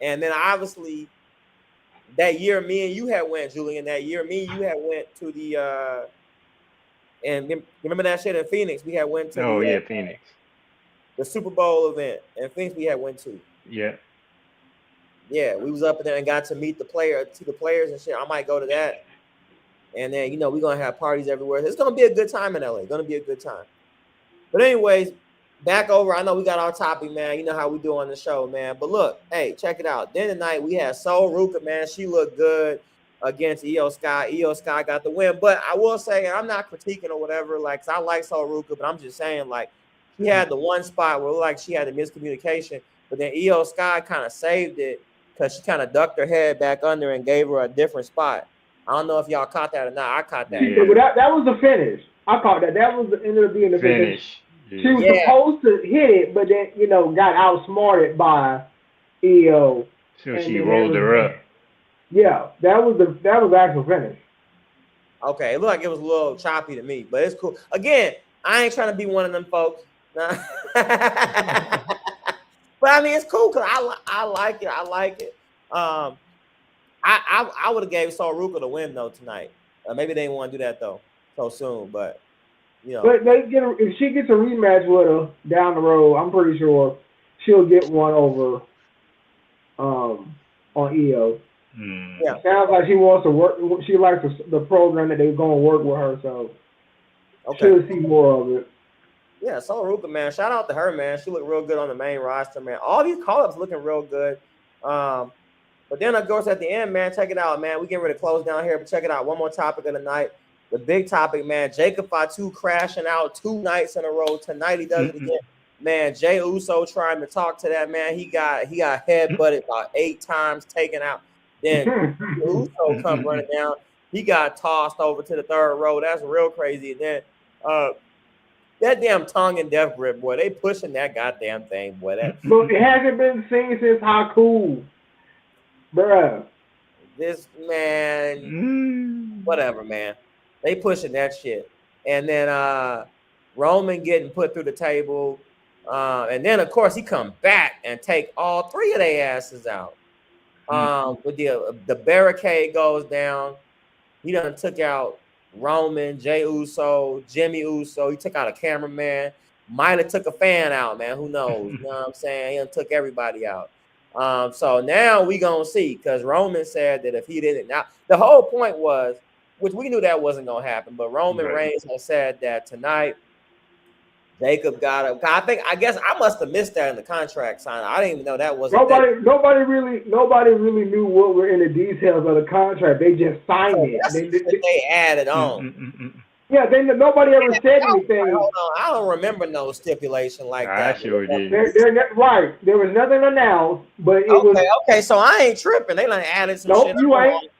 And then obviously that year me and you had went, Julian. That year me and you had went to the and remember that shit in Phoenix? We had went to Phoenix. The Super Bowl event in Phoenix we had went to. Yeah. Yeah, we was up there and got to meet the players and shit. I might go to that. And then, we're going to have parties everywhere. It's going to be a good time in LA. It's going to be a good time. But anyways, back over. I know we got our topic, man. You know how we do on the show, man. But look, hey, check it out. Then tonight we had Sol Ruka, man. She looked good against Io Sky. Io Sky got the win. But I will say, and I'm not critiquing or whatever, like, 'cause I like Sol Ruka, but I'm just saying, like, she had the one spot where it looked like she had a miscommunication. But then Io Sky kind of saved it because she kind of ducked her head back under and gave her a different spot. I don't know if y'all caught that or not. I caught that. Yeah. That was the finish. I caught that. That was ended up being the finish. She was supposed to hit it, but then got outsmarted by EO. So she rolled her up. Yeah, that was the actual finish. Okay, it looked like it was a little choppy to me, but it's cool. Again, I ain't trying to be one of them folks. Nah. But I mean, it's cool because I like it. I like it. I would have gave Sol Ruka the win though tonight. Maybe they didn't want to do that though so soon, but But if she gets a rematch with her down the road, I'm pretty sure she'll get one over on EO. Yeah, sounds like she wants to work. She likes the program that they're going to work with her, so she'll see more of it. Yeah, Sol Ruka, man. Shout out to her, man. She looked real good on the main roster, man. All these call-ups looking real good. But then, of course, at the end, man, check it out, man. We getting ready to close down here, but check it out. One more topic of the night. The big topic, man. Jacob Fatu crashing out 2 nights in a row. Tonight he does it again. Man, Jey Uso trying to talk to that man. He got headbutted about 8 times, taken out. Then Uso come running down. He got tossed over to the 3rd row. That's real crazy. And then that damn tongue and death grip, boy, they pushing that goddamn thing, boy. But it hasn't been seen since Haku, bruh. This man, whatever, man. They pushing that shit. And then Roman getting put through the table. And then, of course, he come back and take all 3 of their asses out. With the barricade goes down. He done took out Roman, Jey Uso, Jimmy Uso. He took out a cameraman. Might have took a fan out, man. Who knows? You know what I'm saying? He done took everybody out. So now we gonna see, because Roman said that if he didn't, now the whole point was, which we knew that wasn't gonna happen, but Roman Reigns has said that tonight Jacob got him. I guess I must have missed that in the contract sign. I didn't even know that wasn't. Nobody really knew what were in the details of the contract. They just signed it. They added on. Yeah, nobody ever said anything. Hold on, I don't remember no stipulation like that. I sure did. Right, there was nothing announced, but it was okay. So I ain't tripping. They done added some shit. Nope, you ain't.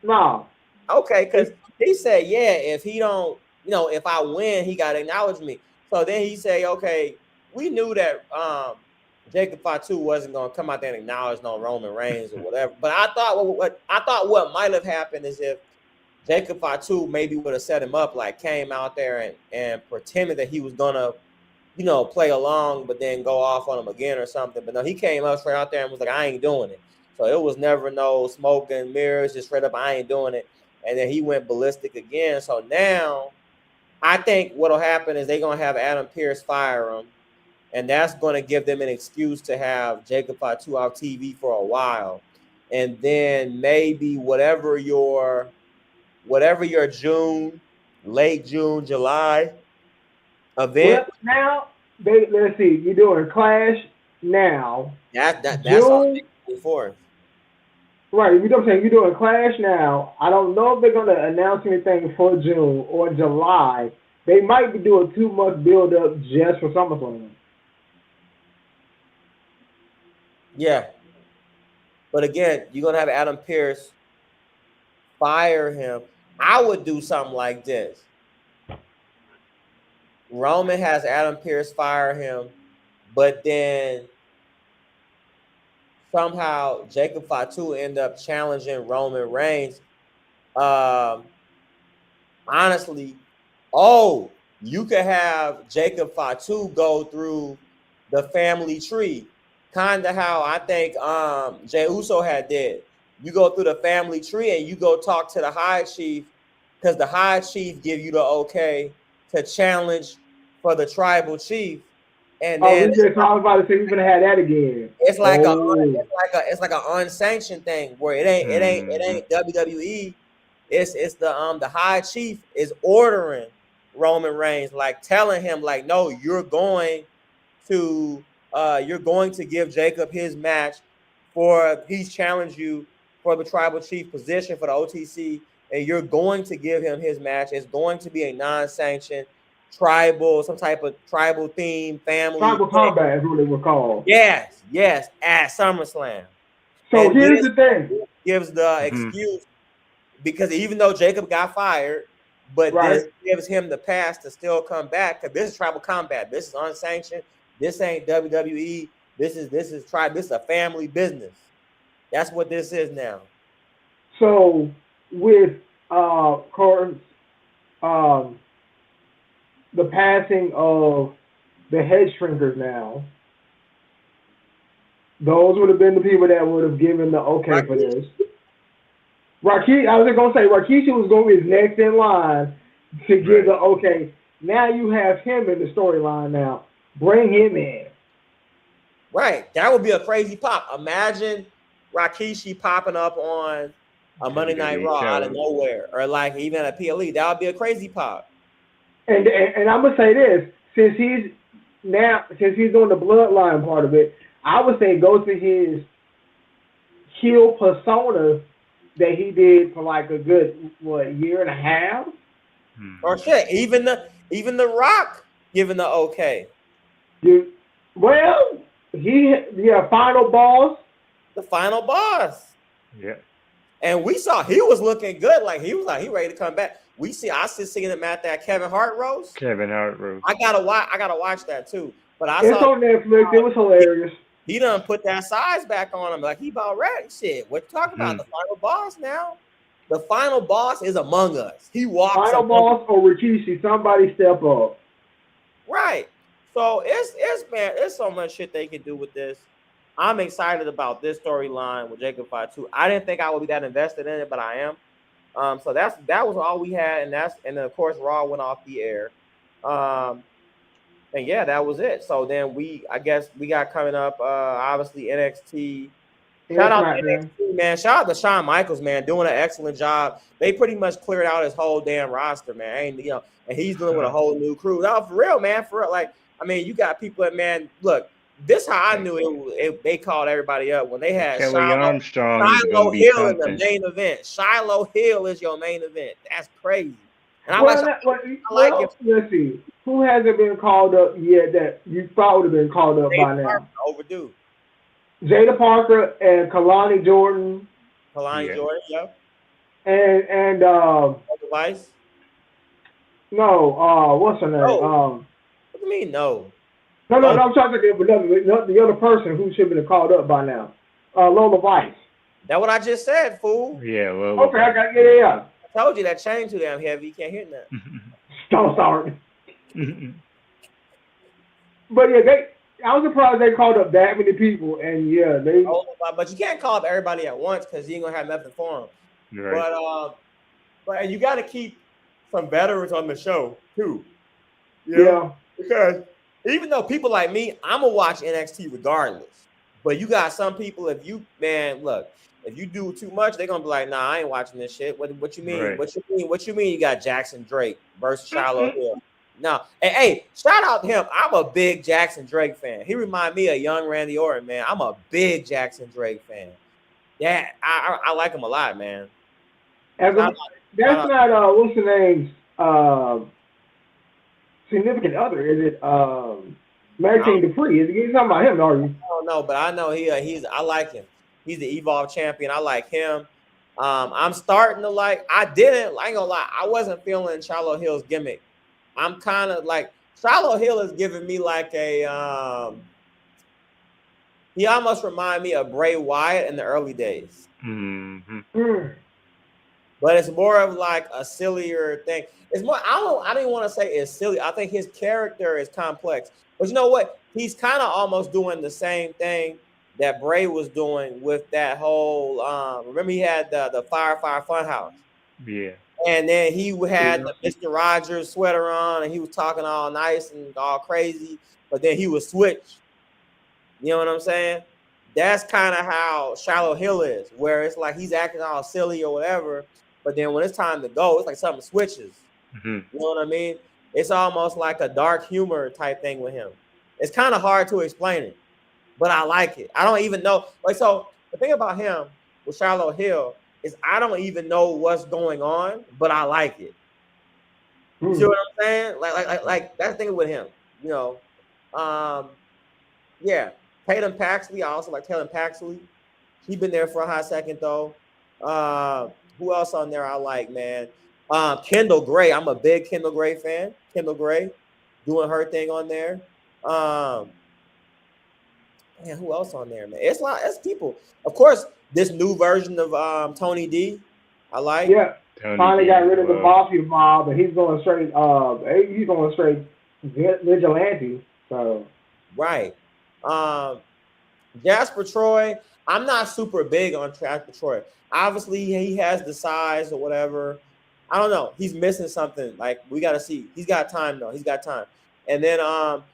No. Okay, because he said, if he don't, if I win, he got to acknowledge me. So then he say, okay, we knew that Jacob Fatu wasn't gonna come out there and acknowledge no Roman Reigns or whatever. But I thought what might have happened is if Jacob Fatu maybe would have set him up, like came out there and pretended that he was gonna, play along, but then go off on him again or something. But no, he came up straight out there and was like, I ain't doing it. So it was never no smoke and mirrors, just straight up, I ain't doing it. And then he went ballistic again. So now I think what'll happen is they're going to have Adam Pearce fire him. And that's going to give them an excuse to have Jacob Fatu off TV for a while. And then maybe whatever your June, late June, July event. Well, now, let's see, you're doing Clash now. That's on June 4th. Right, you know what I'm saying? You're doing Clash now. I don't know if they're going to announce anything for June or July. They might be doing 2 months build-up just for SummerSlam. Yeah. But again, you're going to have Adam Pearce fire him. I would do something like this. Roman has Adam Pearce fire him, but then somehow Jacob Fatu end up challenging Roman Reigns. Honestly, you could have Jacob Fatu go through the family tree. Kind of how I think Jey Uso had did. You go through the family tree and you go talk to the High Chief, because the High Chief give you the okay to challenge for the Tribal Chief. And then we just talking about it, so you're gonna have that again. It's like it's like an unsanctioned thing where it ain't WWE. It's the High Chief is ordering Roman Reigns, like telling him like, no, you're going to give Jacob his match he's challenged you for the Tribal Chief position for the OTC, and you're going to give him his match. It's going to be a non-sanctioned some type of tribal theme, family. Tribal combat is what it was called. Yes, at SummerSlam. So here's the thing. Gives the excuse, because even though Jacob got fired, but this gives him the pass to still come back, because this is tribal combat. This is unsanctioned. This ain't WWE. This is tribe. This is a family business. That's what this is now. So with the passing of the head shrinkers now, those would have been the people that would have given the okay for this. I was going to say, Rikishi was going to be next in line to give the okay. Now you have him in the storyline now. Bring him in. Right. That would be a crazy pop. Imagine Rikishi popping up on a Monday Night Raw out of nowhere, or like even a PLE. That would be a crazy pop. And I'm gonna say this, since he's doing the bloodline part of it, I would say go to his heel persona that he did for like a good year and a half. Or shit, even the Rock giving the okay. Final boss. The final boss. Yeah. And we saw he was looking good. Like he ready to come back. I still seeing him at that Kevin Hart roast. I gotta watch that too. But It's on Netflix. It was hilarious. He done put that size back on him. Like he about ready. Shit. What you talking about? The final boss now? The final boss is among us. He walks. Final boss or Rikishi, somebody step up. Right. So it's so much shit they can do with this. I'm excited about this storyline with Jacob Fatu. I didn't think I would be that invested in it, but I am. So that was all we had, and then of course Raw went off the air. And yeah, that was it. So then I guess we got coming up obviously NXT. Shout out to NXT, man. Shout out to Shawn Michaels, man, doing an excellent job. They pretty much cleared out his whole damn roster, man. And he's dealing with a whole new crew. No, for real, man. For real. Like, I mean, you got people that, man, look, this how I knew they called everybody up when they had Shiloh Hill in the main event. Shiloh Hill is your main event. That's crazy. And I like it. Let's see. Who hasn't been called up yet that you thought would have been called up by now? Overdue. Jada Parker and Kalani Jordan. Jordan, yeah. And Device? No, what's her name? No. What do you mean no? No, I'm trying to get the other person who should have been called up by now. Lola Vice. That's what I just said, fool. Yeah, well. Okay, I got to get it out. I told you that chain too damn heavy. You can't hear that. Don't sorry. But yeah, I was surprised they called up that many people, and yeah, they. But you can't call up everybody at once because you ain't gonna have nothing for them. Right. But you got to keep some veterans on the show too. Yeah. Because even though people like me, I'm gonna watch NXT regardless. But you got some people. If you do too much, they're gonna be like, "Nah, I ain't watching this shit." What you mean? Right. What you mean? You got Jackson Drake versus Shiloh Hill. No, hey, shout out to him. I'm a big Jackson Drake fan. He remind me of young Randy Orton, man. I'm a big Jackson Drake fan. Yeah, I like him a lot, man. That's not what's the name? Significant other, is it Maxine Dupree? Is he talking about him, are you? I don't know, but I know I like him. He's the Evolve champion. I like him. I'm starting to like. I ain't gonna lie. I wasn't feeling Shiloh Hill's gimmick. I'm kind of like Shiloh Hill is giving me like a. He almost remind me of Bray Wyatt in the early days. Mm-hmm. But it's more of like a sillier thing. It's more. I don't even want to say it's silly. I think his character is complex. But you know what? He's kind of almost doing the same thing that Bray was doing with that whole. Remember, he had the Firefly Funhouse. Yeah. And then he had the Mr. Rogers sweater on, and he was talking all nice and all crazy. But then he would switch. You know what I'm saying? That's kind of how Shiloh Hill is, where it's like he's acting all silly or whatever. But then when it's time to go, it's like something switches. Mm-hmm. You know what I mean? It's almost like a dark humor type thing with him. It's kind of hard to explain it, but I like it. I don't even know. Like, so the thing about him with Shiloh Hill is I don't even know what's going on, but I like it. You see what I'm saying? Like that's the thing with him. You know, yeah. Tatum Paxley, I also like Tatum Paxley. He's been there for a hot second though. Who else on there I like, man? Kendall Gray. I'm a big Kendall Gray fan. Kendall Gray doing her thing on there. Man, who else on there, man? It's people. Of course, this new version of Tony D. I like. Yeah. Finally got rid of the mafia mob, and he's going straight. He's going straight vigilante. So. Right. Jasper Troy. I'm not super big on Jasper Troy. Obviously, he has the size or whatever. I don't know. He's missing something. Like, we got to see. He's got time, though. He's got time. And then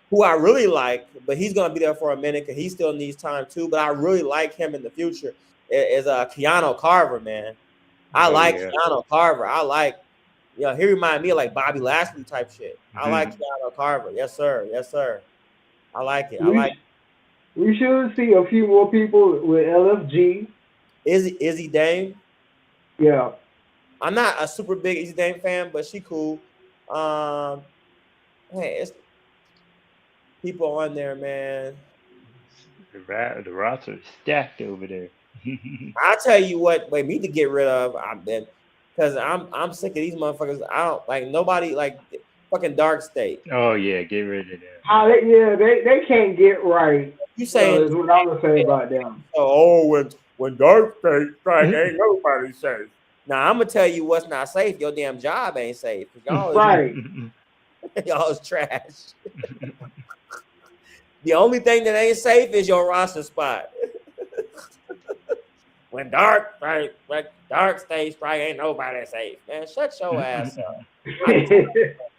who I really like, but he's going to be there for a minute because he still needs time, too. But I really like him in the future is Keanu Carver, man. I like Keanu Carver. I like, he reminds me of like Bobby Lashley type shit. I like Keanu Carver. Yes, sir. Yes, sir. I like it. We should see a few more people with LFG. Izzy Dame. Yeah. I'm not a super big Izzy Dame fan, but she cool. Hey, it's people on there, man. The roster is stacked over there. I'll tell you what, we need to get rid of. Because I'm sick of these motherfuckers. I don't like nobody like fucking Dark State. Oh yeah, get rid of them. They can't get right. You saying is what I'm gonna say about them. When Dark State strike, ain't nobody safe. Now I'm gonna tell you what's not safe. Your damn job ain't safe. Y'all right. Y'all is trash. The only thing that ain't safe is your roster spot. When Dark State strike, ain't nobody safe. Man, shut your ass up.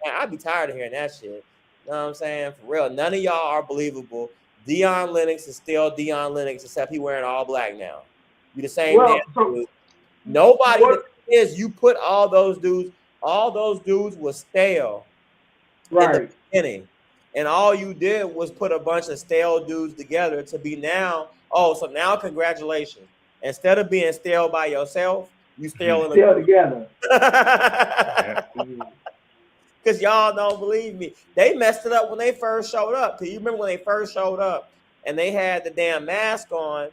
I'd be tired of hearing that shit. You know what I'm saying? For real, none of y'all are believable. Dion Lennox is still Dion Lennox, except he wearing all black now. You the same damn dude. Nobody is. You put all those dudes was stale in the beginning. And all you did was put a bunch of stale dudes together to be now. Oh, so now congratulations. Instead of being stale by yourself, you stale together. Because y'all don't believe me. They messed it up when they first showed up. Because you remember when they first showed up and they had the damn mask on,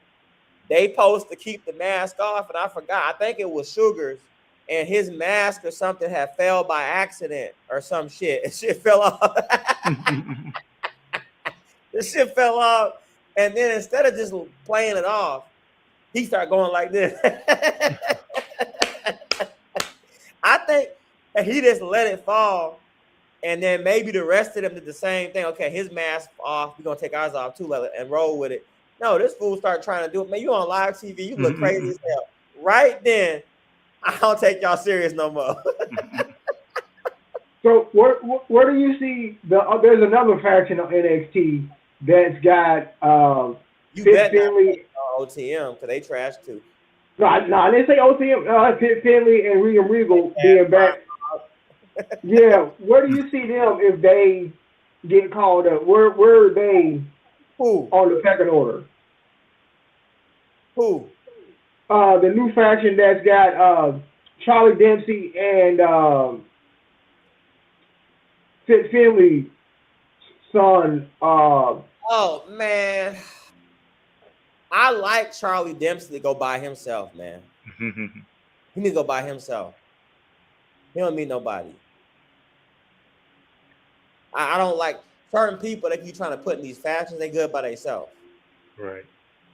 they supposed to keep the mask off. And I forgot. I think it was Sugars. And his mask or something had fell by accident or some shit. And shit fell off. This shit fell off. And then instead of just playing it off, he started going like this. I think he just let it fall. And then maybe the rest of them did the same thing. Okay, his mask off. We're gonna take ours off too, and roll with it. No, this fool started trying to do it. Man, you on live TV, you look crazy as hell. Right then, I don't take y'all serious no more. So where do you see there's another faction on NXT that's got you Fit bet Finley, OTM because they trash too. No, I didn't say OTM. Fit Finley and Regal being back. Yeah, where do you see them if they get called up? Where are they on the pecking order? Who? The new faction that's got Charlie Dempsey and Fit Finley's son. Oh man, I like Charlie Dempsey to go by himself, man. He need to go by himself. He don't need nobody. I don't like certain people that you trying to put in these factions. They good by themselves. Right.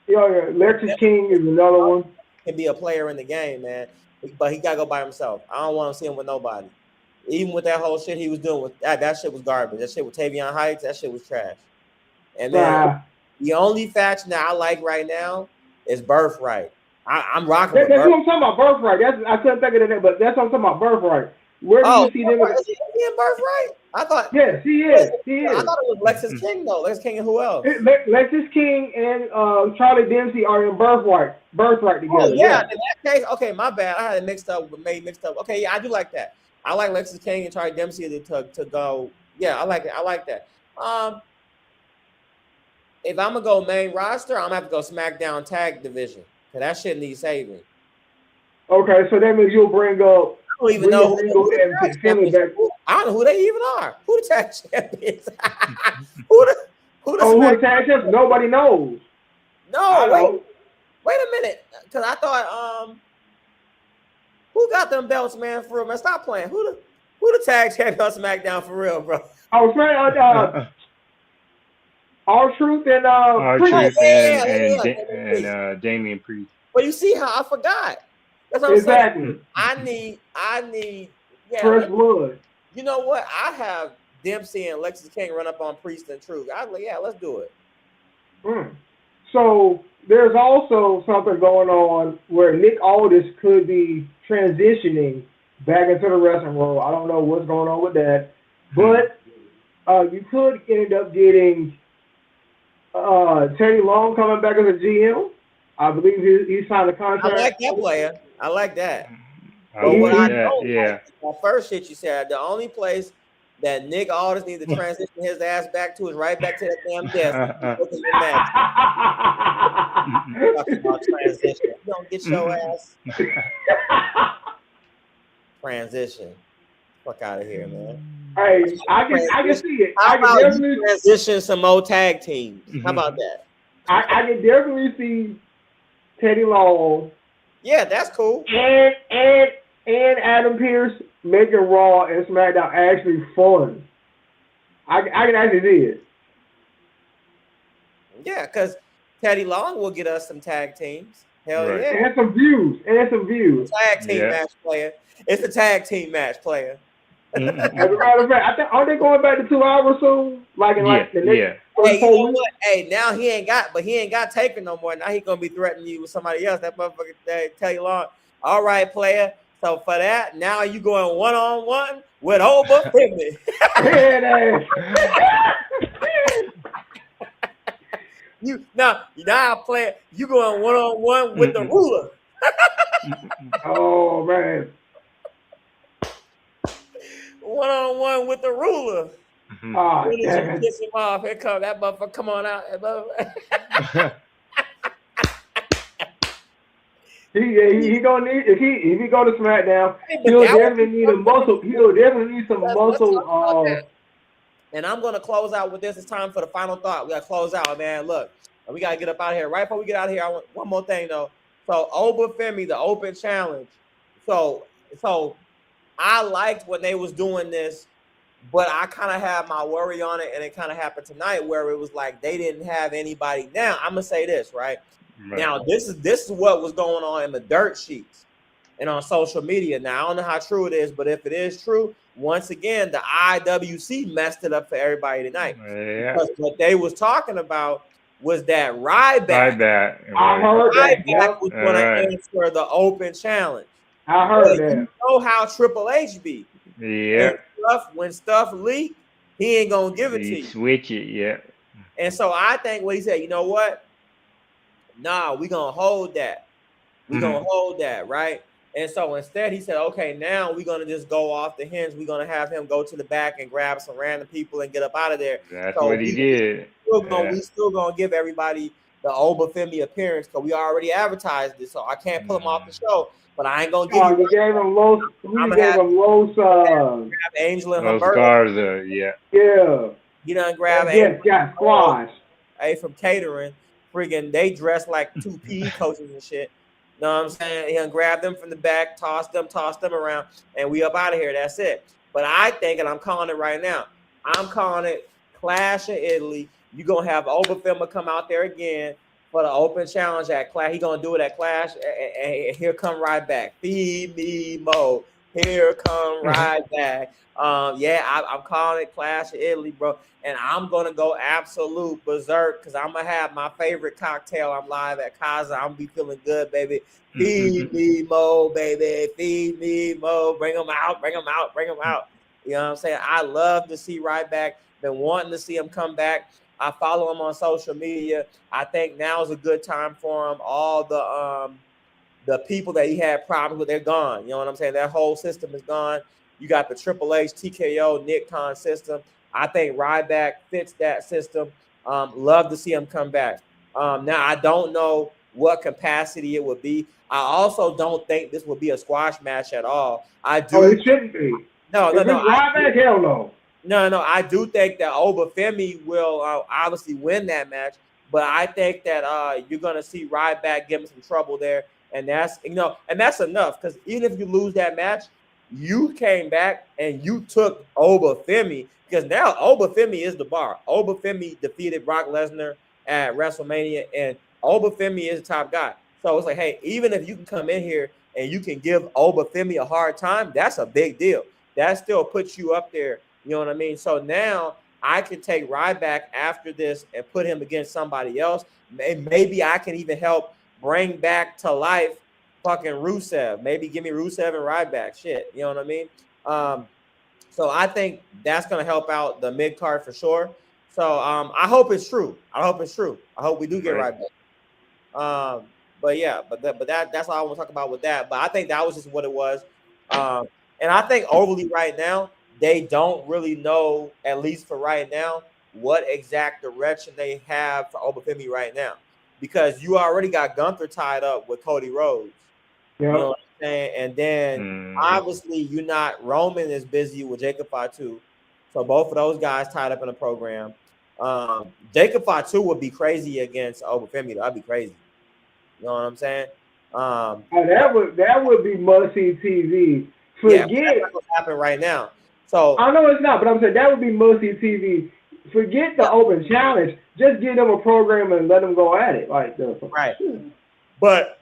Yeah, Lexus King is another one. Can be a player in the game, man, but he gotta go by himself. I don't want to see him with nobody. Even with that whole shit he was doing with that shit was garbage. That shit with Tavion Heights, that shit was trash. And then the only faction that I like right now is Birthright. I'm rocking with That's Birthright. what I'm talking about, Birthright. I couldn't think of that, but that's what I'm talking about, Birthright. Where do you see them? Is he in Birthright? I thought. Yes, he is. I thought it was Lexus King though. Lexus King and who else? Lexus King and Charlie Dempsey are in Birthright together. Oh, yeah. In that case, okay, my bad. I had it mixed up. Okay, yeah, I do like that. I like Lexus King and Charlie Dempsey to go. Yeah, I like it. I like that. If I'm gonna go main roster, I'm gonna have to go SmackDown Tag Division because that shit needs saving. Okay, so that means you'll bring up. I don't even know who the champions. I don't know who they even are. Who the tag champions? who the tag champions? Nobody knows. No, wait a minute, because I thought who got them belts, man? For real, man, stop playing. Who the tag champion on SmackDown for real, bro? I was saying R-Truth and R-Truth and Damian Priest. Well, you see how I forgot. That's what I'm saying. I need fresh blood. You know what? I have Dempsey and Lexus King run up on Priest and Truth. Let's do it. So there's also something going on where Nick Aldis could be transitioning back into the wrestling role. I don't know what's going on with that, but you could end up getting Teddy Long coming back as a GM. I believe he signed a contract. I like that player. I like that. Well, first shit you said, the only place that Nick Aldis needs to transition his ass back to is right back to that damn desk. Talking about transition. You don't get your ass. Transition. Fuck out of here, man. Hey, I can see it. How about you transition some more tag teams? How about that? I can definitely see Teddy Long. Yeah, that's cool. And Adam Pearce making Raw and SmackDown actually fun. I can actually see it. Yeah, because Teddy Long will get us some tag teams. Hell yeah. And some views. Tag team match player. It's a tag team match player. As a matter of fact, are they going back to 2 hours soon? Like the next Hey, you know what? Hey, now he ain't got Taker no more. Now he gonna be threatening you with somebody else. That motherfucker tell you long. All right, player. So for that, now you going 1-on-1 with Oba Finley. now player, you going 1-on-1 with the ruler. Oh man. 1-on-1 with the ruler. Oh, damn. Piss him off. Here come that motherfucker. Come on out. He gonna need if he go to SmackDown, he'll definitely need a muscle. He'll definitely need some muscle. And I'm gonna close out with this. It's time for the final thought. We gotta close out, man. Look, we gotta get up out of here. Right before we get out of here, I want one more thing though. So Oba Femi, the open challenge. So I liked when they was doing this, but I kind of had my worry on it, and it kind of happened tonight where it was like they didn't have anybody. Now I'm gonna say this right. Now this is what was going on in the dirt sheets and on social media. Now I don't know how true it is, but if it is true, once again, the IWC messed it up for everybody tonight. Yeah. Because what they was talking about was that Ryback. I heard that. Ryback was going to answer the open challenge. I heard that. You know how Triple H be. Yeah. When stuff leak, he ain't going to give it to you. Switch it, yeah. And so I think what he said, you know what? Nah, we going to hold that. We're going to hold that, right? And so instead he said, okay, now we're going to just go off the hinge. We're going to have him go to the back and grab some random people and get up out of there. That's what he did. We still going to give everybody the Obafemi appearance because we already advertised it. So I can't pull him off the show. But I ain't going to give you. We gave him Los grab Angel and Los Humberto. Garza, yeah. Yeah. You done grab got squash. Hey, from catering. Friggin' they dress like two PE coaches and shit. Know what I'm saying? He done grab them from the back, toss them around, and we up out of here. That's it. But I think, and I'm calling it right now, I'm calling it Clash of Italy. You're going to have Obafemi come out there again for the open challenge at Clash. He's going to do it at Clash, and here come Ryback. Feed me Mo. Here come Ryback. I'm calling it Clash of Italy, bro. And I'm going to go absolute berserk because I'm going to have my favorite cocktail. I'm live at Kaza. I'm going to be feeling good, baby. Feed me Mo, baby. Feed me Mo. Bring them out. Bring them out. Bring them out. You know what I'm saying? I love to see Ryback. Been wanting to see him come back. I follow him on social media. I think now is a good time for him. All the people that he had problems with, they're gone. You know what I'm saying? That whole system is gone. You got the Triple H, TKO, Nick Khan system. I think Ryback fits that system. Love to see him come back. Now, I don't know what capacity it would be. I also don't think this would be a squash match at all. I do. Oh, it shouldn't be. No. Ryback, hell no. No. I do think that Obafemi will obviously win that match, but I think that you're gonna see Ryback give him some trouble there, and that's enough because even if you lose that match, you came back and you took Obafemi because now Obafemi is the bar. Obafemi defeated Brock Lesnar at WrestleMania, and Obafemi is the top guy. So it's like, hey, even if you can come in here and you can give Obafemi a hard time, that's a big deal. That still puts you up there. You know what I mean? So now I can take Ryback after this and put him against somebody else. Maybe I can even help bring back to life fucking Rusev. Maybe give me Rusev and Ryback. Shit. You know what I mean? So I think that's going to help out the mid card for sure. So I hope it's true. I hope we do get Ryback. But that's all I want to talk about with that. But I think that was just what it was. And I think overly right now, they don't really know, at least for right now, what exact direction they have for Obafemi right now. Because you already got Gunther tied up with Cody Rhodes. Yeah. You know what I'm saying? And then obviously Roman is busy with Jacob Fatu. So both of those guys tied up in a program. Jacob Fatu would be crazy against Obafemi. That'd be crazy. You know what I'm saying? That would be must-see TV. Forget that's what's happening right now. So I know it's not, but I'm saying that would be must-see TV. Forget the open challenge. Just give them a program and let them go at it. Right. But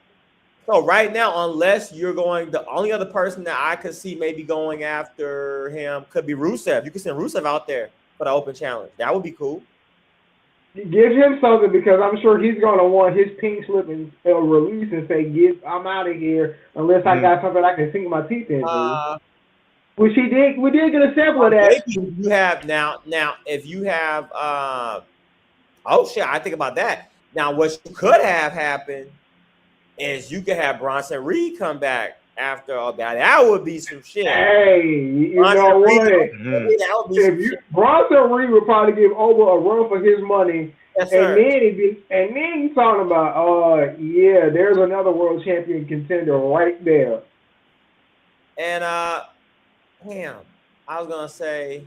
so right now, unless you're going, the only other person that I could see maybe going after him could be Rusev. You could send Rusev out there for the open challenge. That would be cool. Give him something because I'm sure he's going to want his pink slip and release and say, I'm out of here unless I got something I can sink my teeth into. Which he did. We did get a sample of that. You have now. If you have, I think about that. Now, what could have happened is you could have Bronson Reed come back after all that. That would be some shit. Hey, you know what? Bronson Reed would probably give over a run for his money. Yes, sir. And then he's talking about, there's another world champion contender right there. And I was gonna say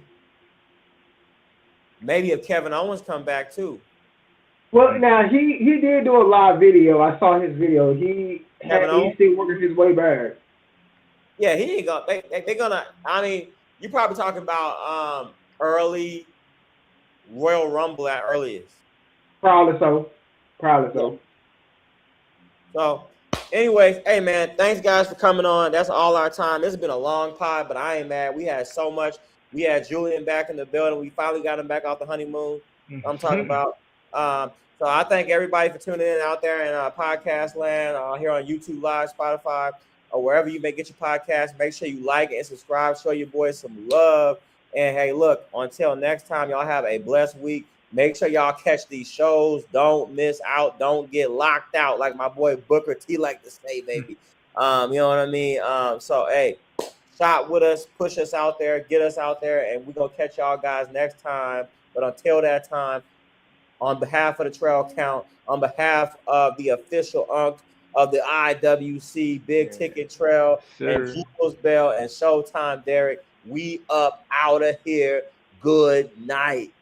maybe if Kevin Owens come back too. Well, now he did do a live video. I saw his video. He's still working his way back. Yeah, he ain't gonna. They're gonna. I mean, you're probably talking about early Royal Rumble at earliest. Probably so. So Anyways, hey man, thanks guys for coming on. That's all our time. This has been a long pod, but I ain't mad. We had so much. We had Julian back in the building. We finally got him back off the honeymoon. I'm talking about. So I thank everybody for tuning in out there in podcast land, here on YouTube Live, Spotify, or wherever you may get your podcast. Make sure you like and subscribe. Show your boys some love. And hey, look, until next time, y'all have a blessed week. Make sure y'all catch these shows. Don't miss out. Don't get locked out, like my boy Booker T like to say, baby. You know what I mean? So hey, shop with us, push us out there, get us out there, and we're gonna catch y'all guys next time. But until that time, on behalf of the Trell Count, on behalf of the official UNC of the IWC, Big Ticket Trail, and Jules Bell and Showtime Derek, we up out of here. Good night.